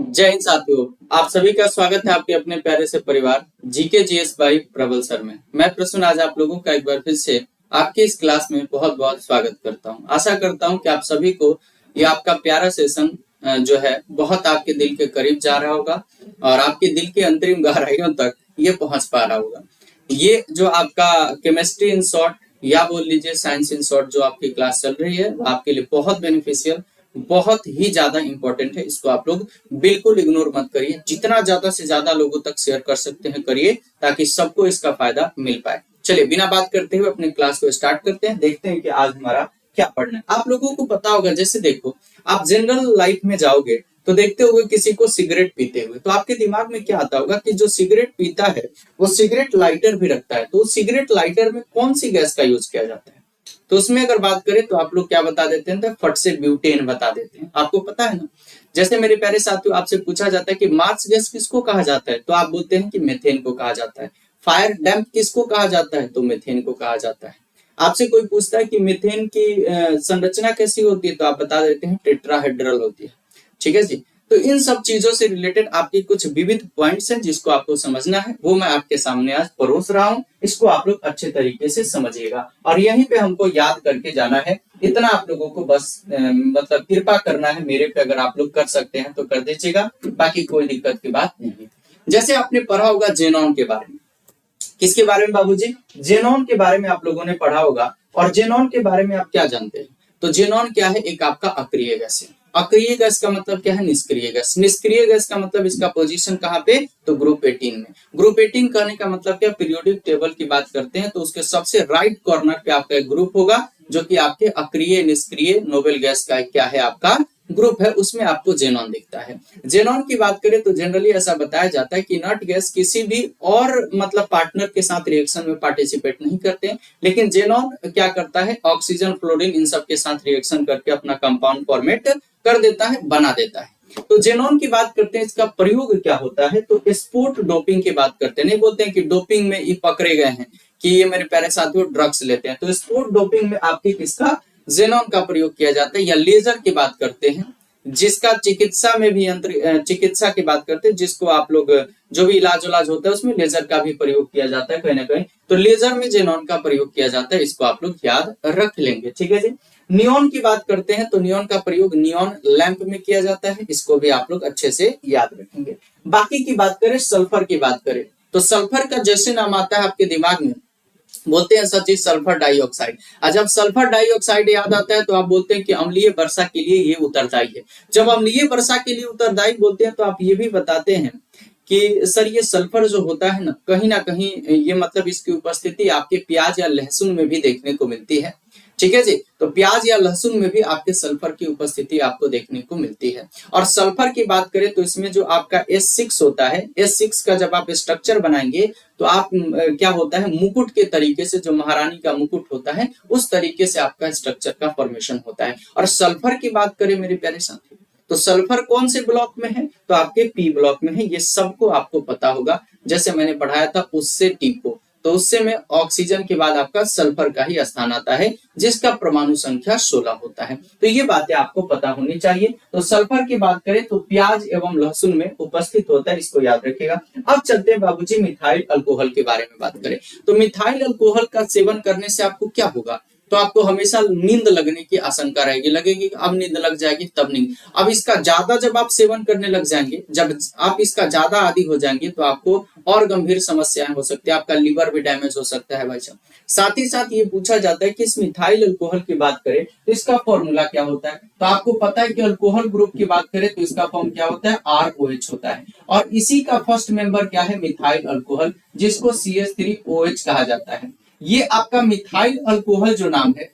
जय हिंद साथियों। आप सभी का स्वागत है आपके अपने प्यारे से परिवार जीके जीएस बाई प्रबल सर में। मैं प्रसून आज आप लोगों का एक बार फिर से आपके इस क्लास में बहुत बहुत स्वागत करता हूं। आशा करता हूं कि आप सभी को ये आपका प्यारा सेशन जो है बहुत आपके दिल के करीब जा रहा होगा और आपके दिल की अंतरिम गहराइयों तक ये पहुंच पा रहा होगा। ये जो आपका केमिस्ट्री इन शॉर्ट या बोल लीजिए साइंस इन शॉर्ट जो आपकी क्लास चल रही है वो आपके लिए बहुत बेनिफिशियल, बहुत ही ज्यादा इंपॉर्टेंट है। इसको आप लोग बिल्कुल इग्नोर मत करिए, जितना ज्यादा से ज्यादा लोगों तक शेयर कर सकते हैं करिए ताकि सबको इसका फायदा मिल पाए। चलिए बिना बात करते हुए अपने क्लास को स्टार्ट करते हैं। देखते हैं कि आज हमारा क्या पढ़ना है। आप लोगों को पता होगा, जैसे देखो आप जनरल लाइफ में जाओगे तो देखते होगे किसी को सिगरेट पीते हुए, तो आपके दिमाग में क्या आता होगा कि जो सिगरेट पीता है वो सिगरेट लाइटर भी रखता है। तो सिगरेट लाइटर में कौन सी गैस का यूज किया जाता है? तो उसमें अगर बात करें तो आप लोग क्या बता देते हैं? तो फट से ब्यूटेन बता देते हैं। आपको पता है ना, जैसे मेरे प्यारे साथियों आपसे पूछा जाता है कि मार्स गैस किसको कहा जाता है, तो आप बोलते हैं कि मीथेन को कहा जाता है। फायर डैम्प किसको कहा जाता है, तो मीथेन को कहा जाता है। आपसे कोई पूछता है कि मीथेन की संरचना कैसी होती है, तो आप बता देते हैं टेट्राहेड्रल होती है। ठीक है जी। तो इन सब चीजों से रिलेटेड आपके कुछ विविध पॉइंट्स हैं जिसको आपको समझना है, वो मैं आपके सामने आज परोस रहा हूं। इसको आप लोग अच्छे तरीके से समझिएगा और यहीं पे हमको याद करके जाना है। इतना आप लोगों को बस मतलब कृपा करना है मेरे पे। अगर आप लोग कर सकते हैं तो कर दीजिएगा, बाकी कोई दिक्कत की बात नहीं है। जैसे आपने पढ़ा होगा जेनॉन के बारे में। किसके बारे में बाबूजी? जेनॉन के बारे में आप लोगों ने पढ़ा होगा। और जेनॉन के बारे में आप क्या जानते हैं? तो जेनॉन क्या है? एक आपका अक्रिय गैस है। अक्रिय गैस का मतलब क्या है? निष्क्रिय गैस। निष्क्रिय गैस का मतलब इसका पोजीशन कहाँ पे? तो ग्रुप 18 में। ग्रुप 18 कहने का मतलब क्या? पीरियोडिक टेबल की बात करते हैं तो उसके सबसे राइट कॉर्नर पे आपका एक ग्रुप होगा जो कि आपके अक्रिय निष्क्रिय नोबेल गैस का क्या है? आपका ग्रुप है, उसमें आपको जेनॉन दिखता है। जेनॉन की बात करें तो जनरली ऐसा बताया जाता है कि नट गैस किसी भी और मतलब पार्टनर के साथ रिएक्शन में पार्टिसिपेट नहीं करते हैं, लेकिन जेनॉन क्या करता है? ऑक्सीजन, फ्लोरीन इन सब के साथ रिएक्शन करके अपना कंपाउंड फॉर्मेट कर देता है, बना देता है। तो जेनॉन की बात करते हैं, इसका प्रयोग क्या होता है? तो स्पोर्ट डोपिंग की बात करते हैं। नहीं बोलते हैं कि डोपिंग में ये पकड़े गए हैं कि ये मेरे प्यारे साथियों ड्रग्स लेते हैं, तो स्पोर्ट डोपिंग में आपकी किसका? जेनॉन का प्रयोग किया जाता है। या लेजर की बात करते हैं, जिसका चिकित्सा में भी चिकित्सा की बात करते हैं, जिसको आप लोग जो भी इलाज होता है उसमें लेजर का भी प्रयोग किया जाता है कहीं ना कहीं, तो लेजर में जेनॉन का प्रयोग किया जाता है। इसको आप लोग याद रख लेंगे। ठीक है जी। नियॉन की बात करते हैं तो नियॉन का प्रयोग नियॉन लैंप में किया जाता है। इसको भी आप लोग अच्छे से याद रखेंगे। बाकी की बात करें, सल्फर की बात करें तो सल्फर का जैसे नाम आता है आपके दिमाग में बोलते हैं सर जी सल्फर डाइऑक्साइड। जब सल्फर डाइऑक्साइड याद आता है तो आप बोलते हैं कि अम्लीय वर्षा के लिए ये उत्तरदायी है। जब अम्लीय वर्षा के लिए उत्तरदायी बोलते हैं तो आप ये भी बताते हैं कि सर ये सल्फर जो होता है ना कहीं ये मतलब इसकी उपस्थिति आपके प्याज या लहसुन में भी देखने को मिलती है। ठीक है जी। तो प्याज या लहसुन में भी आपके सल्फर की उपस्थिति आपको देखने को मिलती है। और सल्फर की बात करें तो इसमें जो आपका S6 होता है, S6 का जब आप स्ट्रक्चर बनाएंगे तो आप क्या होता है? मुकुट के तरीके से, जो महारानी का मुकुट होता है उस तरीके से आपका स्ट्रक्चर का फॉर्मेशन होता है। और सल्फर की बात करें मेरे प्यारे साथी तो सल्फर कौन से ब्लॉक में है? तो आपके P ब्लॉक में है। ये सबको आपको पता होगा, जैसे मैंने पढ़ाया था उससे टीपो, तो उससे में ऑक्सीजन के बाद आपका सल्फर का ही स्थान आता है जिसका परमाणु संख्या 16 होता है। तो ये बातें आपको पता होनी चाहिए। तो सल्फर की बात करें तो प्याज एवं लहसुन में उपस्थित होता है, इसको याद रखिएगा। अब चलते हैं बाबूजी मिथाइल अल्कोहल के बारे में बात करें तो मिथाइल अल्कोहल का सेवन करने से आपको क्या होगा? तो आपको हमेशा नींद लगने की आशंका रहेगी। लगेगी अब नींद लग जाएगी, तब नींद। अब इसका ज्यादा जब आप सेवन करने लग जाएंगे, जब आप इसका ज्यादा आदी हो जाएंगे तो आपको और गंभीर समस्याएं हो सकती है। आपका लीवर भी डैमेज हो सकता है भाई साहब। साथ ही साथ ये पूछा जाता है कि इस मिथाइल अल्कोहल की बात करें तो इसका फॉर्मूला क्या होता है? तो आपको पता है कि अल्कोहल ग्रुप की बात करें तो इसका फॉर्म क्या होता है? ROH होता है। और इसी का फर्स्ट मेंबर क्या है? मिथाइल अल्कोहल, जिसको CH3OH कहा जाता है। ये आपका मिथाइल अल्कोहल जो नाम है,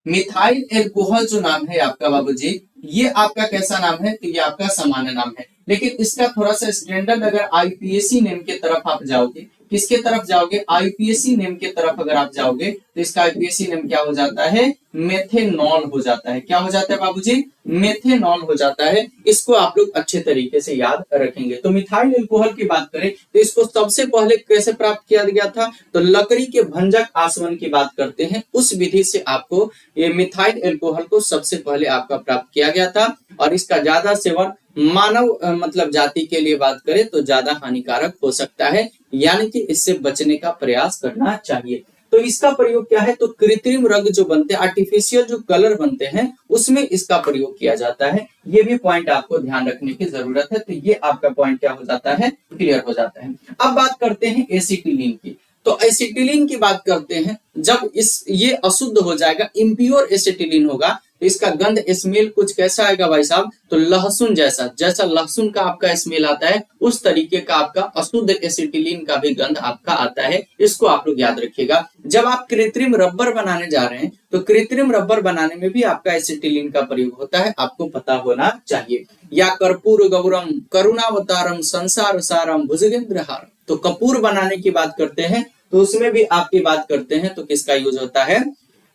मिथाइल अल्कोहल जो नाम है आपका बाबूजी, ये आपका कैसा नाम है? तो ये आपका सामान्य नाम है। लेकिन इसका थोड़ा सा स्टैंडर्ड अगर IPAC नेम के तरफ आप जाओगे, किसके तरफ जाओगे? IPAC नेम के तरफ अगर आप जाओगे तो इसका IPAC नेम क्या हो जाता है? मेथेनॉल हो जाता है। क्या हो जाता है बाबूजी? मेथेनॉल हो जाता है। इसको आप लोग अच्छे तरीके से याद रखेंगे। तो मिथाइल अल्कोहल की बात करें तो इसको सबसे पहले कैसे प्राप्त किया गया था? तो लकड़ी के भंजक आसवन की बात करते हैं, उस विधि से आपको ये मिथाइल अल्कोहल को सबसे पहले आपका प्राप्त किया गया था। और इसका ज्यादा सेवन मानव मतलब जाति के लिए बात करें तो ज्यादा हानिकारक हो सकता है, यानी कि इससे बचने का प्रयास करना चाहिए। तो इसका प्रयोग क्या है, तो कृत्रिम रंग जो बनते हैं, आर्टिफिशियल जो कलर बनते हैं, उसमें इसका प्रयोग किया जाता है। ये भी पॉइंट आपको ध्यान रखने की जरूरत है। तो ये आपका पॉइंट क्या हो जाता है, क्लियर हो जाता है। अब बात करते हैं एसिटिलीन की। तो एसिटिलीन की बात करते हैं, जब ये अशुद्ध हो जाएगा, इम्प्योर एसिटिलीन होगा, तो इसका गंध स्मेल कुछ कैसा आएगा भाई साहब, तो लहसुन जैसा, जैसा लहसुन का आपका स्मेल आता है उस तरीके का आपका अशुद्ध एसिटिलीन का भी गंध आपका आता है। इसको आप लोग याद रखिएगा। जब आप कृत्रिम रबर बनाने जा रहे हैं तो कृत्रिम रबर बनाने में भी आपका एसिटिलीन का प्रयोग होता है, आपको पता होना चाहिए। या कर्पूर गौरम करुणावतारम संसार सारम भुजगेंद्रहारम, तो कपूर बनाने की बात करते हैं तो उसमें भी आपकी बात करते हैं तो किसका यूज होता है,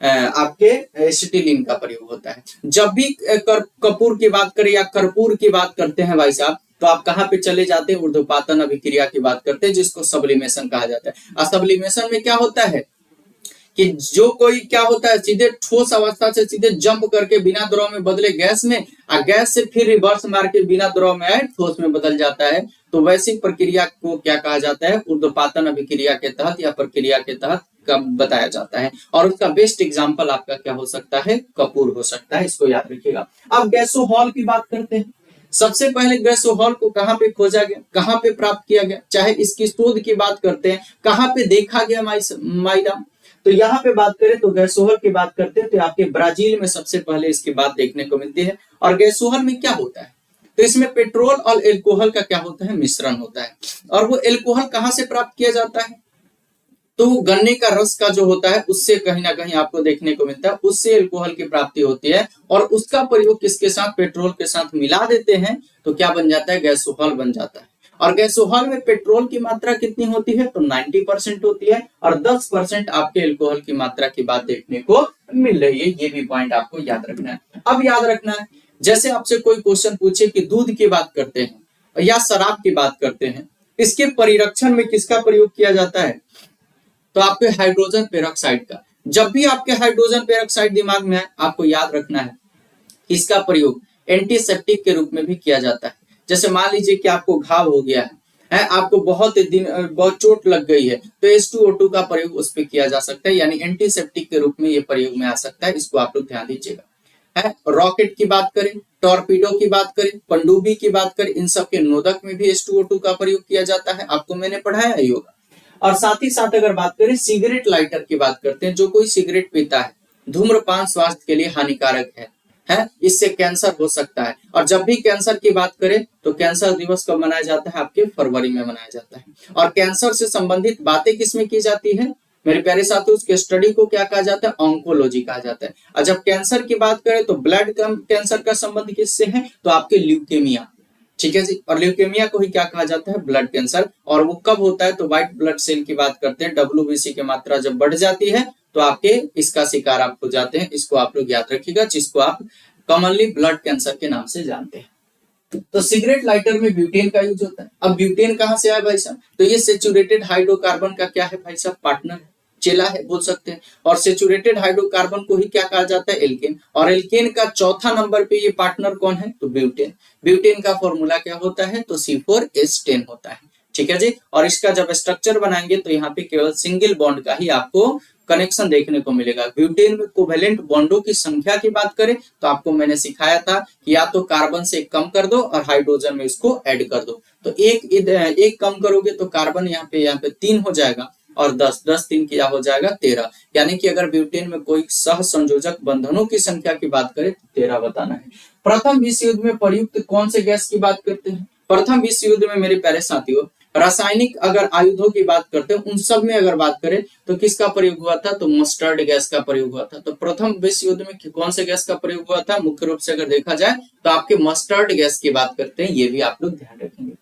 आपके एसिटिलीन का प्रयोग होता है। जब भी कपूर की बात करें या कर्पूर की बात करते हैं भाई साहब, तो आप कहाँ पे चले जाते हैं, ऊर्ध्वपातन अभिक्रिया की बात करते हैं, जिसको सब्लिमेशन कहा जाता है। सब्लिमेशन में क्या होता है कि जो कोई क्या होता है, सीधे ठोस अवस्था से सीधे जंप करके बिना द्रव में बदले गैस में, और गैस से फिर रिवर्स मार के बिना द्रव में आए ठोस में बदल जाता है। तो वैसी प्रक्रिया को क्या कहा जाता है, ऊर्ध्वपातन अभिक्रिया के तहत या प्रक्रिया के तहत का बताया जाता है। और उसका बेस्ट एग्जांपल आपका क्या हो सकता है, कपूर हो सकता है, इसको याद रखिएगा। अब गैसोहॉल की बात करते हैं। सबसे पहले गैसोहॉल को कहाँ पे खोजा गया, कहाँ पे प्राप्त किया गया, चाहे इसकी शोध की बात करते हैं, कहाँ पे देखा गया माइडम, तो यहाँ पे बात करें तो गैसोहॉल की बात करते हैं तो आपके ब्राजील में सबसे पहले इसकी बात देखने को मिलती है। और गैसोहॉल में क्या होता है, तो इसमें पेट्रोल और एल्कोहल का क्या होता है, मिश्रण होता है। और वो एल्कोहल कहाँ से प्राप्त किया जाता है, तो गन्ने का रस का जो होता है उससे कहीं ना कहीं आपको देखने को मिलता है, उससे एल्कोहल की प्राप्ति होती है। और उसका प्रयोग किसके साथ, पेट्रोल के साथ मिला देते हैं तो क्या बन जाता है, गैसोहॉल बन जाता है। और गैसोहॉल में पेट्रोल की मात्रा कितनी होती है, तो 90% होती है, और 10% आपके एल्कोहल की मात्रा की बात देखने को मिल रही है। ये भी पॉइंट आपको याद रखना है। अब याद रखना है, जैसे आपसे कोई क्वेश्चन पूछे कि दूध की बात करते हैं या शराब की बात करते हैं, इसके परिरक्षण में किसका प्रयोग किया जाता है, तो आपके हाइड्रोजन पेरोक्साइड का। जब भी आपके हाइड्रोजन पेरोक्साइड दिमाग में आए, आपको याद रखना है इसका प्रयोग एंटीसेप्टिक के रूप में भी किया जाता है। जैसे मान लीजिए कि आपको घाव हो गया है, आपको बहुत चोट लग गई है, तो H2O2 का प्रयोग उस पर किया जा सकता है, यानी एंटीसेप्टिक के रूप में ये प्रयोग में आ सकता है। इसको आप लोग ध्यान दीजिएगा। रॉकेट की बात करें, टॉर्पीडो की बात करें, पनडुब्बी की बात करें, इन सब के नोदक में भी H2O2 का प्रयोग किया जाता है, आपको मैंने पढ़ाया ही होगा। और साथ ही साथ अगर बात करें सिगरेट लाइटर की बात करते हैं, जो कोई सिगरेट पीता है, धूम्रपान स्वास्थ्य के लिए हानिकारक है, इससे कैंसर हो सकता है। और जब भी कैंसर की बात करें तो कैंसर दिवस कब मनाया जाता है, आपके फरवरी में मनाया जाता है। और कैंसर से संबंधित बातें किसमें की जाती है मेरे प्यारे साथियों, उसके स्टडी को क्या कहा जाता है, ऑन्कोलॉजी कहा जाता है। और जब कैंसर की बात करें तो ब्लड कैंसर का संबंध किससे है, तो आपके ल्यूकेमिया, ठीक है जी। और ल्यूकेमिया को ही क्या कहा जाता है, ब्लड कैंसर। और वो कब होता है, तो व्हाइट ब्लड सेल की बात करते हैं, WBC की मात्रा जब बढ़ जाती है तो आपके इसका शिकार आप हो जाते हैं। इसको आप लोग याद रखिएगा, जिसको आप कॉमनली ब्लड कैंसर के नाम से जानते हैं। तो सिगरेट लाइटर में ब्यूटेन का यूज होता है। अब ब्यूटेन कहाँ से आया भाई साहब, तो ये सेचुरेटेड हाइड्रोकार्बन का क्या है भाई साहब, पार्टनर, चेला है बोल सकते हैं। और सेचुरेटेड हाइड्रोकार्बन को ही क्या कहा जाता है, एल्केन। और एल्केन का चौथा नंबर पे ये पार्टनर कौन है, तो ब्यूटेन। ब्यूटेन का फॉर्मूला क्या होता है, तो C4H10 होता है, ठीक है जी। और इसका जब स्ट्रक्चर बनाएंगे तो यहाँ पे केवल सिंगल बॉन्ड का ही आपको कनेक्शन देखने को मिलेगा। ब्यूटेन में कोवेलेंट बॉन्डों की संख्या की बात करें तो आपको मैंने सिखाया था कि या तो कार्बन से एक कम कर दो और हाइड्रोजन में इसको ऐड कर दो। तो एक कम करोगे तो कार्बन यहाँ पे 3 हो जाएगा, और 10 3 क्या हो जाएगा, 13। यानी कि अगर ब्यूटेन में कोई सह संयोजक बंधनों की संख्या की बात करें तो 13 बताना है। प्रथम विश्व युद्ध में प्रयुक्त कौन से गैस की बात करते हैं, प्रथम विश्व युद्ध में मेरे प्यारे साथियों रासायनिक अगर आयुधों की बात करते हैं उन सब में अगर बात करें तो किसका प्रयोग हुआ था, तो मस्टर्ड गैस का प्रयोग हुआ था। तो प्रथम विश्व युद्ध में कौन से गैस का प्रयोग हुआ था, मुख्य रूप से अगर देखा जाए तो आपके मस्टर्ड गैस की बात करते हैं, ये भी आप लोग ध्यान रखेंगे।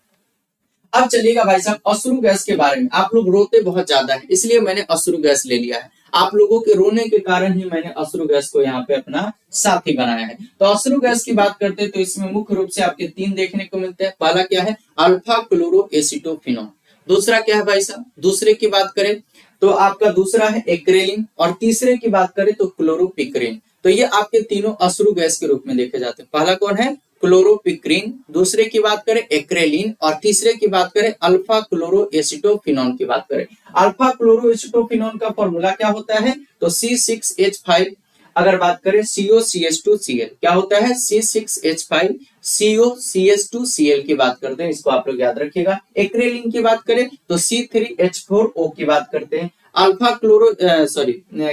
अब चलिएगा भाई साहब अश्रु गैस के बारे में। आप लोग रोते बहुत ज्यादा है, इसलिए मैंने अश्रु गैस ले लिया है। आप लोगों के रोने के कारण ही मैंने अश्रु गैस को यहाँ पे अपना साथी बनाया है। तो अश्रु गैस की बात करते हैं तो इसमें मुख्य रूप से आपके 3 देखने को मिलते हैं। पहला क्या है, अल्फा क्लोरो एसिटोफिनोन। दूसरा क्या है भाई साहब, दूसरे की बात करें तो आपका दूसरा है एक्रेलिन, और तीसरे की बात करें तो क्लोरोपिक्रिन। तो ये आपके तीनों अश्रु गैस के रूप में देखे जाते हैं। पहला कौन है, क्लोरोपिक्रीन, दूसरे की बात करें एक्रेलिन और तीसरे की बात करें अल्फा क्लोरोएसिटोफिनोन की बात करें। अल्फा क्लोरोएसिटोफिनोन का फॉर्मूला क्या होता है? तो C6H5। अगर बात करें COCH2Cl, क्या होता है? C6H5 COCH2Cl की बात करते हैं, इसको आप लोग याद रखिएगा। एक्रेलिन की बात करें तो C3H4O की बात करते हैं। अल्फा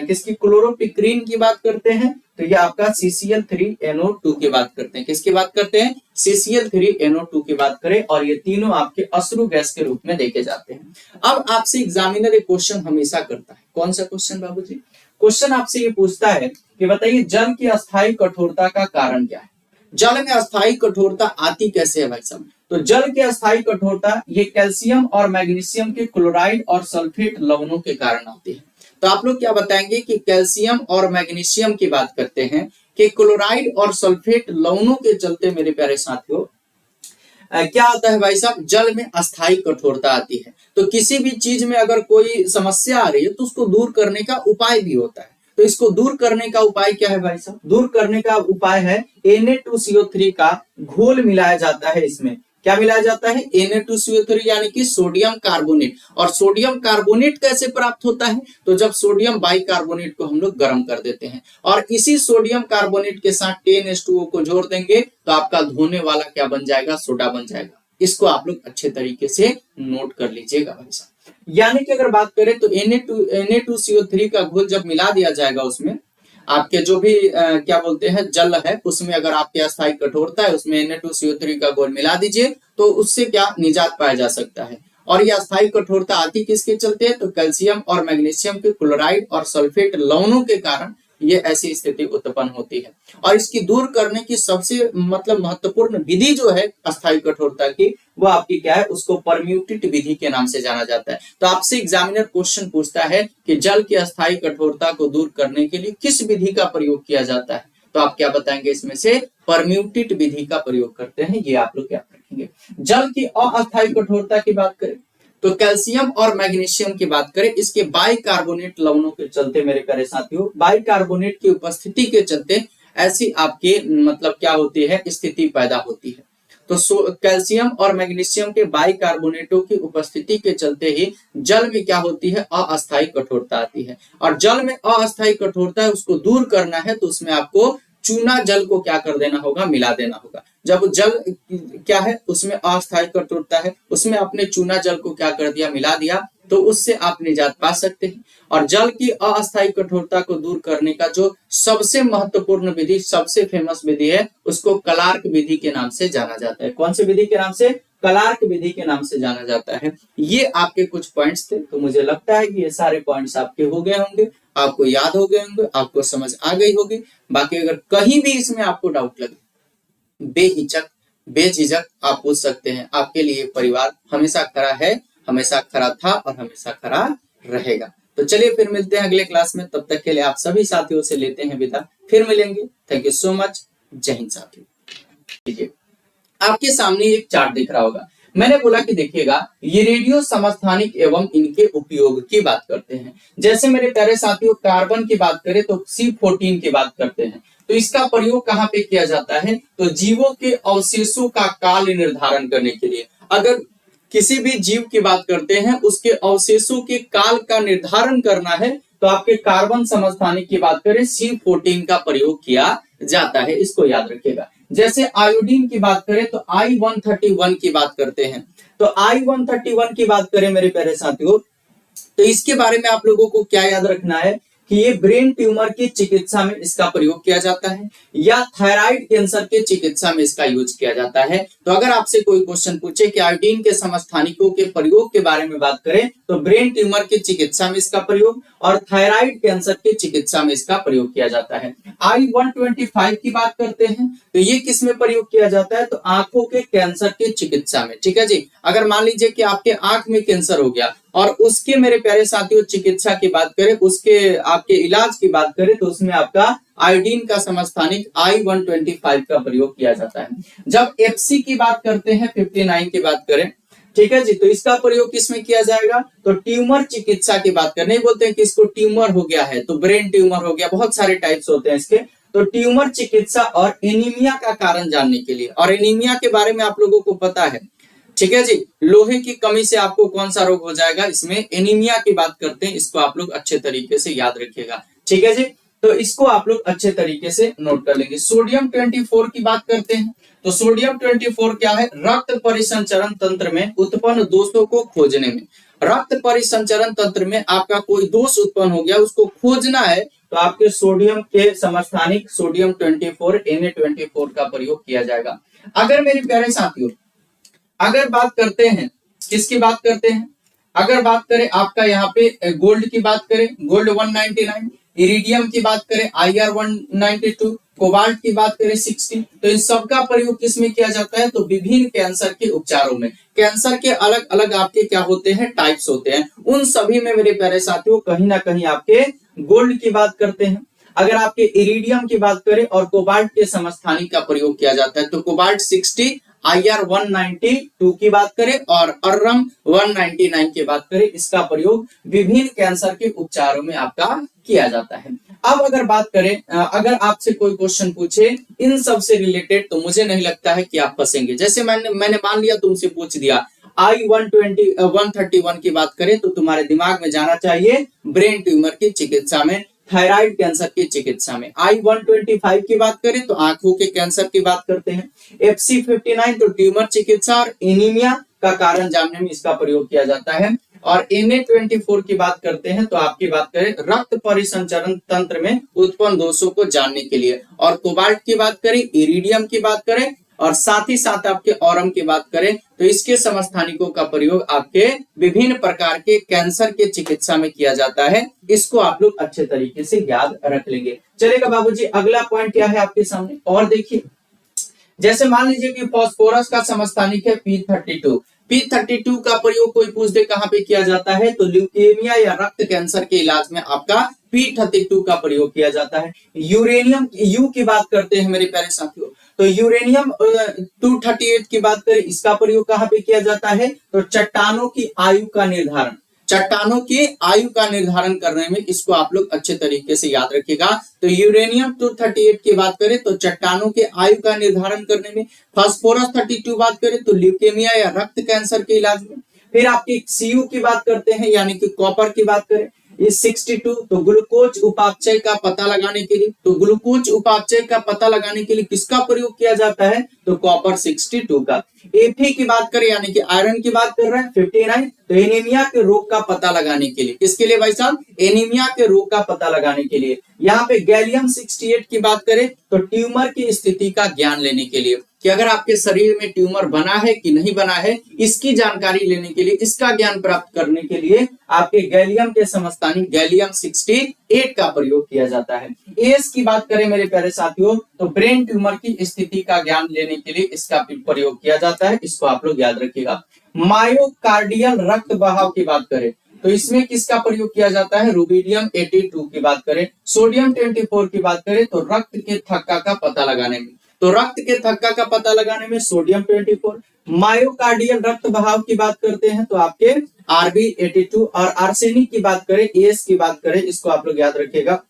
किसकी क्लोरोपिक्रीन की बात करते हैं तो ये आपका CCl3NO2 की बात करते हैं। किसकी बात करते हैं? CCl3NO2 की बात करें, और ये तीनों आपके अश्रु गैस के रूप में देखे जाते हैं। अब आपसे एग्जामिनर एक क्वेश्चन हमेशा करता है, कौन सा क्वेश्चन बाबूजी? क्वेश्चन आपसे ये पूछता है कि बताइए जल की अस्थायी कठोरता का कारण क्या है? जल में अस्थायी कठोरता आती कैसे है भाई साहब? तो जल की अस्थायी कठोरता ये कैल्शियम और मैग्नीशियम के क्लोराइड और सल्फेट लवणों के कारण आती है। तो आप लोग क्या बताएंगे कि कैल्शियम और मैग्नीशियम की बात करते हैं कि क्लोराइड और सल्फेट लवणों के चलते मेरे प्यारे साथियों क्या होता है भाई साहब? जल में अस्थायी कठोरता आती है। तो किसी भी चीज में अगर कोई समस्या आ रही है तो उसको दूर करने का उपाय भी होता है। तो इसको दूर करने का उपाय क्या है भाई साहब? दूर करने का उपाय है Na2CO3 का घोल मिलाया जाता है। इसमें क्या मिलाया जाता है? Na2CO3 यानी कि सोडियम कार्बोनेट। और सोडियम कार्बोनेट कैसे प्राप्त होता है? तो जब सोडियम बाइकार्बोनेट को हम लोग गर्म कर देते हैं और इसी सोडियम कार्बोनेट के साथ 10H2O को जोड़ देंगे तो आपका धोने वाला क्या बन जाएगा? सोडा बन जाएगा। इसको आप लोग अच्छे तरीके से नोट कर लीजिएगा भाई साहब। यानी कि अगर बात करें तो Na2CO3 का घोल जब मिला दिया जाएगा उसमें आपके जो भी क्या बोलते हैं जल है उसमें अगर आपके अस्थायी कठोरता है उसमें Na2CO3 का घोल मिला दीजिए तो उससे क्या निजात पाया जा सकता है। और यह अस्थायी कठोरता आती किसके चलते है? तो कैल्शियम और मैग्नीशियम के क्लोराइड और सल्फेट लवणों के कारण ये ऐसी स्थिति उत्पन्न होती है। और इसकी दूर करने की सबसे महत्वपूर्ण विधि जो है अस्थायी कठोरता की वो आपकी क्या है? उसको परम्यूटेट विधि के नाम से जाना जाता है। तो आपसे एग्जामिनर क्वेश्चन पूछता है कि जल की अस्थायी कठोरता को दूर करने के लिए किस विधि का प्रयोग किया जाता है? तो आप क्या बताएंगे? इसमें से परम्यूटेट विधि का प्रयोग करते हैं, ये आप लोग याद रखेंगे। जल की अस्थायी कठोरता की बात करें तो कैल्शियम और मैग्नीशियम की बात करें इसके बाइकार्बोनेट लवणों के चलते मेरे प्यारे साथियों बाइकार्बोनेट की उपस्थिति के चलते ऐसी आपके क्या होती है? स्थिति पैदा होती है। तो कैल्शियम और मैग्नीशियम के बाइकार्बोनेटों की उपस्थिति के चलते ही जल में क्या होती है? अस्थायी कठोरता आती है। और जल में अस्थायी कठोरता है उसको दूर करना है तो उसमें आपको चूना जल को क्या कर देना होगा? मिला देना होगा। जब जल क्या है उसमें अस्थायी कठोरता है उसमें आपने चूना जल को क्या कर दिया? मिला दिया, तो उससे आप निजात पा सकते हैं। और जल की अस्थायी कठोरता को दूर करने का जो सबसे महत्वपूर्ण विधि सबसे फेमस विधि है उसको क्लार्क विधि के नाम से जाना जाता है। कौन सी विधि के नाम से? क्लार्क विधि के नाम से जाना जाता है। ये आपके कुछ पॉइंट्स थे, तो मुझे लगता है कि ये सारे पॉइंट्स आपके हो गए होंगे, आपको याद हो गए होंगे, आपको समझ आ गई होगी। बाकी अगर कहीं भी इसमें आपको डाउट लगे बेझिझक आप पूछ सकते हैं। आपके लिए परिवार हमेशा खड़ा है, हमेशा खड़ा था और हमेशा खड़ा रहेगा। तो चलिए फिर मिलते हैं अगले क्लास में। तब तक के लिए आप सभी साथियों से लेते हैं विदा, फिर मिलेंगे। Thank you so much. जय हिंद साथियों। आपके सामने एक चार्ट दिख रहा होगा। मैंने बोला कि देखिएगा ये रेडियो समस्थानिक एवं इनके उपयोग की बात करते हैं। जैसे मेरे प्यारे साथियों कार्बन की बात करें तो C14 की बात करते हैं। तो इसका प्रयोग कहाँ पे किया जाता है? तो जीवों के अवशेषों का काल निर्धारण करने के लिए। अगर किसी भी जीव की बात करते हैं उसके अवशेषों के काल का निर्धारण करना है तो आपके कार्बन समस्थानिक की बात करें C14 का प्रयोग किया जाता है। इसको याद रखिएगा। जैसे आयोडीन की बात करें तो I131 की बात करते हैं। तो I131 की बात करें मेरे प्यारे साथियों तो इसके बारे में आप लोगों को क्या याद रखना है कि ये ब्रेन ट्यूमर की चिकित्सा में इसका प्रयोग किया जाता है या थायराइड कैंसर के चिकित्सा में इसका यूज किया जाता है। तो अगर आपसे कोई क्वेश्चन पूछे कि आयोडीन के समस्थानिकों के प्रयोग के बारे में बात करें तो ब्रेन ट्यूमर की चिकित्सा में इसका प्रयोग और थायराइड कैंसर की चिकित्सा में इसका प्रयोग किया जाता है। I125 की बात करते हैं तो ये किस में प्रयोग किया जाता है? तो आंखों के कैंसर के चिकित्सा में। ठीक है जी। अगर मान लीजिए कि आपके आंख में कैंसर हो गया और उसके मेरे प्यारे साथियों चिकित्सा की बात करें, उसके आपके इलाज की बात करें तो उसमें आपका आयोडीन का समस्थानिक I125 का प्रयोग किया जाता है। जब FC की बात करते हैं 59 की बात करें, ठीक है जी, तो इसका प्रयोग किसमें किया जाएगा? तो ट्यूमर चिकित्सा की बात करें। नहीं बोलते हैं कि इसको ट्यूमर हो गया है तो ब्रेन ट्यूमर हो गया, बहुत सारे टाइप्स होते हैं इसके। तो ट्यूमर चिकित्सा और एनीमिया का कारण जानने के लिए, और एनीमिया के बारे में आप लोगों को पता है, ठीक है जी। लोहे की कमी से आपको कौन सा रोग हो जाएगा, इसमें एनीमिया की बात करते हैं, इसको आप लोग अच्छे तरीके से याद रखिएगा, ठीक है जी। तो इसको आप लोग अच्छे तरीके से नोट कर लेंगे। सोडियम 24 की बात करते हैं, तो सोडियम 24 क्या है, रक्त परिसंचरण तंत्र में उत्पन्न दोषों को खोजने में, रक्त परिसंचरण तंत्र में आपका कोई दोष उत्पन्न हो गया, उसको खोजना है, तो आपके सोडियम के समस्थानिक सोडियम 24 Na24 का प्रयोग किया जाएगा। अगर मेरे प्यारे साथियों अगर बात करते हैं, किसकी बात करते हैं, अगर बात करें आपका यहाँ पे गोल्ड की बात करें, गोल्ड 199, इरिडियम की बात करें IR 192, कोबाल्ट की बात करें 60, तो इन सब का प्रयोग किसमें किया जाता है, तो विभिन्न कैंसर के उपचारों में। कैंसर के अलग अलग आपके क्या होते हैं, टाइप्स होते हैं, उन सभी में मेरे प्यारे साथियों कहीं ना कहीं आपके गोल्ड की बात करते हैं। अगर आपके इरिडियम की बात करें और कोबाल्ट के समस्थानिक का प्रयोग किया जाता है, तो कोबाल्ट 60, IR 192 की बात करें और अर्रम 199 की बात करें, इसका प्रयोग विभिन्न कैंसर के उपचारों में आपका किया जाता है। अब अगर बात करें, अगर आपसे कोई क्वेश्चन पूछे इन सब से रिलेटेड, तो मुझे नहीं लगता है कि आप फंसेंगे। जैसे मैंने मान लिया तुमसे पूछ दिया I-131 की बात करें, तो तुम्हारे दिमाग में जाना चाहिए ब्रेन ट्यूमर की चिकित्सा में, थायराइड कैंसर की चिकित्सा में। I-125 की बात करें तो आंखों के कैंसर की बात करते हैं। FC59 तो ट्यूमर चिकित्सा और एनीमिया का कारण जानने में इसका प्रयोग किया जाता है। और Na24 की बात करते हैं तो आपकी बात करें रक्त परिसंचरण तंत्र में उत्पन्न दोषों को जानने के लिए। और कोबाल्ट की बात करें, इरिडियम की बात करें और साथ ही साथ आपके ऑरम की बात करें, तो इसके समस्थानिकों का प्रयोग आपके विभिन्न प्रकार के कैंसर के चिकित्सा में किया जाता है। इसको आप लोग अच्छे तरीके से याद रख लेंगे। चलेगा बाबूजी, अगला पॉइंट क्या है आपके सामने, और देखिए, जैसे मान लीजिए कि फास्फोरस का समस्थानिक है P32, P32 का प्रयोग कोई पूछ दे कहां पे किया जाता है, तो ल्यूकेमिया या रक्त कैंसर के इलाज में आपका P32 का प्रयोग किया जाता है। यूरेनियम यू की बात करते हैं मेरे प्यारे साथियों, तो यूरेनियम 238 की बात करें, इसका प्रयोग कहां पे किया जाता है, तो चट्टानों की आयु का निर्धारण, चट्टानों की आयु का निर्धारण करने में इसको आप लोग अच्छे तरीके से याद रखिएगा। तो यूरेनियम 238 की बात करें तो चट्टानों के आयु का निर्धारण करने में, फास्फोरस 32 बात करें तो ल्यूकेमिया या रक्त कैंसर के इलाज में। फिर आपकी Cu की बात करते हैं यानी कि कॉपर की बात करें, इस 62 तो ग्लूकोज उपापचय का पता लगाने के लिए, तो ग्लूकोज उपापचय का पता लगाने के लिए किसका प्रयोग किया जाता है, तो कॉपर 62 का। Fe की बात करें यानी कि आयरन की बात कर रहे हैं 59, तो एनीमिया के रोग का पता लगाने के लिए, किसके लिए भाई साहब, एनीमिया के रोग का पता लगाने के लिए। यहाँ पे गैलियम 68 की बात करें तो ट्यूमर की स्थिति का ज्ञान लेने के लिए, कि अगर आपके शरीर में ट्यूमर बना है कि नहीं बना है, इसकी जानकारी लेने के लिए, इसका ज्ञान प्राप्त करने के लिए आपके गैलियम के समस्थानिक गैलियम 68 का प्रयोग किया जाता है। एस की बात करें मेरे प्यारे साथियों तो ब्रेन ट्यूमर की स्थिति का ज्ञान लेने के लिए इसका प्रयोग किया जाता है, इसको आप लोग याद रखिएगा। मायोकार्डियल रक्त बहाव की बात करें तो इसमें किसका प्रयोग किया जाता है, रुबिडियम 82 की बात करें। सोडियम 24 की बात करें तो रक्त के थक्का का पता लगाने में, तो रक्त के थक्का का पता लगाने में सोडियम 24। मायोकार्डियल रक्त बहाव की बात करते हैं तो आपके Rb 82, और आर्सेनिक की बात करें, एस की बात करें, इसको आप लोग याद रखिएगा।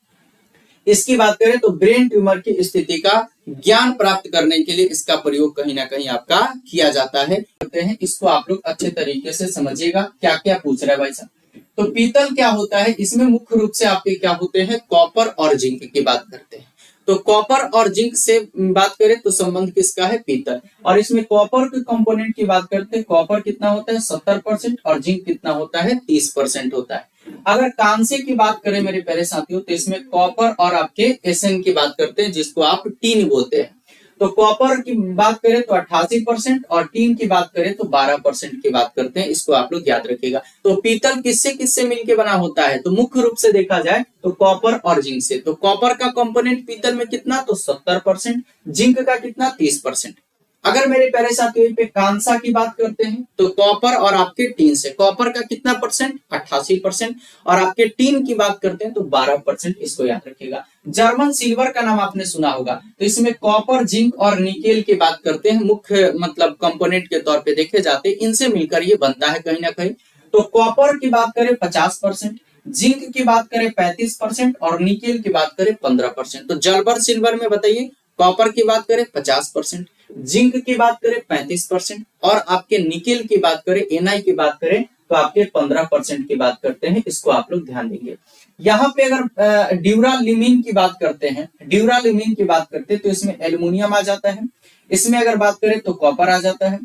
इसकी बात करें तो ब्रेन ट्यूमर की स्थिति का ज्ञान प्राप्त करने के लिए इसका प्रयोग कहीं ना कहीं आपका किया जाता है। करते हैं इसको आप लोग अच्छे तरीके से समझिएगा क्या क्या पूछ रहा है भाई साहब। तो पीतल क्या होता है, इसमें मुख्य रूप से आपके क्या होते हैं, कॉपर और जिंक की बात करते हैं। तो कॉपर और जिंक से बात करें तो संबंध किसका है, पीतल। और इसमें कॉपर के कंपोनेंट की बात करते हैं, कॉपर कितना होता है 70% और जिंक कितना होता है 30% होता है। अगर कांसे की बात करें मेरे प्यारे साथियों तो इसमें कॉपर और आपके एसएन की बात करते हैं जिसको आप टीन बोलते हैं। तो कॉपर की बात करें तो 88% और टीन की बात करें तो 12% की बात करते हैं, इसको आप लोग याद रखिएगा। तो पीतल किससे किससे मिलके बना होता है, तो मुख्य रूप से देखा जाए तो कॉपर और जिंक से। तो कॉपर का कंपोनेंट पीतल में कितना, तो 70%, जिंक का कितना 30%। अगर मेरे प्यारे साथियों पे कांसा की बात करते हैं तो कॉपर और आपके टीन से, कॉपर का कितना परसेंट 88% और आपके टीन की बात करते हैं तो 12%, इसको याद रखिएगा। जर्मन सिल्वर का नाम आपने सुना होगा, तो इसमें कॉपर, जिंक और निकेल की बात करते हैं, मुख्य मतलब कंपोनेंट के तौर पे देखे जाते हैं, इनसे मिलकर ये बनता है कहीं ना कहीं। तो कॉपर की बात करें 50%, जिंक की बात करें 35% और निकेल की बात करें 15%। तो जल्वर सिल्वर में बताइए, कॉपर की बात करें 50%, जिंक की बात करें 35% और आपके निकेल की बात करें, एनआई की बात करें तो आपके 15% की बात करते हैं। इसको आप लोग ध्यान देंगे। यहाँ पे अगर ड्यूराल्यूमिन की बात करते हैं, ड्यूराल्यूमिन की बात करते हैं तो इसमें एल्युमिनियम आ जाता है, इसमें अगर बात करें तो कॉपर आ जाता है,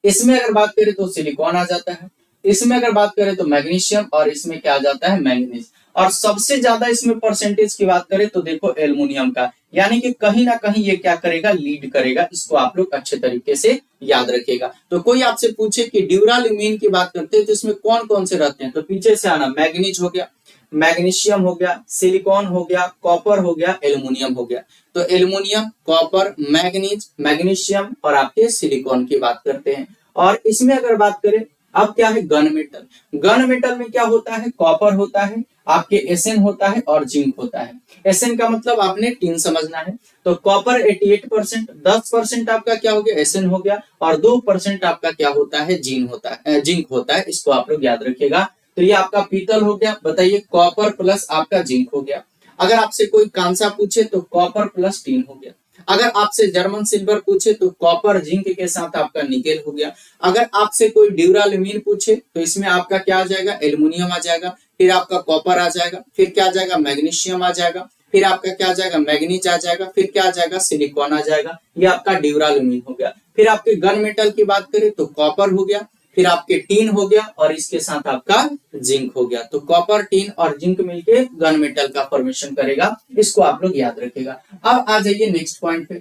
इसमें अगर बात करें तो सिलिकॉन आ जाता है, इसमें अगर बात करें तो मैग्नीशियम और इसमें क्या आ जाता है, मैंगनीज। और सबसे ज्यादा इसमें परसेंटेज की बात करें तो देखो एल्युमिनियम का, यानी कि कहीं ना कहीं ये क्या करेगा, लीड करेगा। इसको आप लोग अच्छे तरीके से याद रखिएगा। तो कोई आपसे पूछे कि ड्यूराल्यूमिन की बात करते हैं तो इसमें कौन कौन से रहते हैं, तो पीछे से आना, मैग्नीज हो गया, मैग्नीशियम हो गया, सिलिकॉन हो गया, कॉपर हो गया, एल्युमिनियम हो गया। तो एल्युमिनियम, कॉपर, मैग्नीज, मैग्नीशियम और आपके सिलिकॉन की बात करते हैं। और इसमें अगर बात करें, अब क्या है, गन मेटल। गन मेटल में क्या होता है, कॉपर होता है, आपके एसएन होता है और जिंक होता है। एसएन का मतलब आपने टीन समझना है। तो कॉपर 88%, 10% आपका क्या हो गया, एसएन हो गया और 2% आपका क्या होता है, जिंक होता है। इसको आप लोग याद रखिएगा। तो ये आपका पीतल हो गया, बताइए कॉपर प्लस आपका जिंक हो गया। अगर आपसे कोई कांसा पूछे तो कॉपर प्लस टीन हो गया। अगर आपसे जर्मन सिल्वर पूछे तो कॉपर जिंक के साथ आपका निकेल हो गया। अगर आपसे कोई ड्यूराल्यूमिन पूछे तो इसमें आपका क्या आ जाएगा, एल्युमिनियम आ जाएगा, फिर आपका कॉपर आ जाएगा, फिर क्या आ जाएगा, मैग्नीशियम आ जाएगा, फिर आपका क्या आ जाएगा, मैग्नीज आ जाएगा, फिर क्या आ जाएगा, सिलिकॉन आ जाएगा। ये आपका ड्यूराल्यूमिन हो गया। फिर आपके गन मेटल की बात करें तो कॉपर हो गया, फिर आपके टीन हो गया और इसके साथ आपका जिंक हो गया। तो कॉपर, टीन और जिंक मिलके गन मेटल का फॉर्मेशन करेगा। इसको आप लोग याद रखेगा। अब आ जाइए नेक्स्ट पॉइंट पे।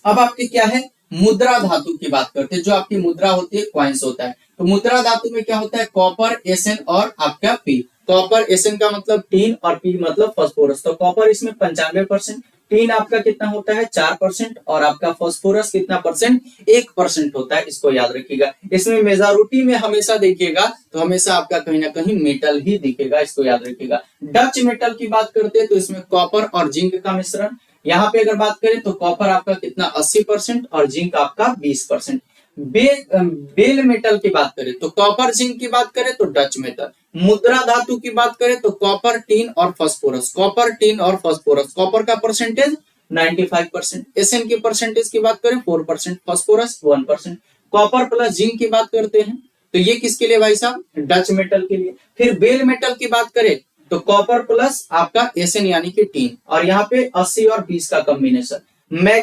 अब आपके क्या है, मुद्रा धातु की बात करते हैं। जो आपकी मुद्रा होती है, कॉइन्स होता है। तो मुद्रा धातु में क्या होता है, कॉपर, एसएन और आपका पी। कॉपर, एसएन का मतलब टीन और पी मतलब फास्फोरस। तो कॉपर इसमें 95%, टीन आपका कितना होता है, 4% और आपका फास्फोरस कितना परसेंट, 1% होता है। इसको याद रखिएगा। इसमें मेजॉरिटी में हमेशा देखिएगा तो हमेशा आपका कहीं ना कहीं मेटल ही दिखेगा। इसको याद रखिएगा। डच मेटल की बात करते हैं तो इसमें कॉपर और जिंक का मिश्रण। यहाँ पे अगर बात करें तो कॉपर आपका कितना, 80% और जिंक आपका 20%। बेल मेटल की बात करें तो कॉपर जिंक की बात करें तो डच मेटल। मुद्रा धातु की बात करें तो कॉपर, टीन और फास्फोरस। कॉपर, टीन और फास्फोरस। कॉपर का परसेंटेज 95%। एसएन की परसेंटेज की बात करें 4%, फास्फोरस 1%। कॉपर प्लस जिंक की बात करते हैं तो ये किसके लिए भाई साहब, डच मेटल के लिए। फिर बेल मेटल की बात करें तो कॉपर प्लस आपका एसएन यानी कि टीन और यहाँ पे 80 और 20 का कॉम्बिनेशन।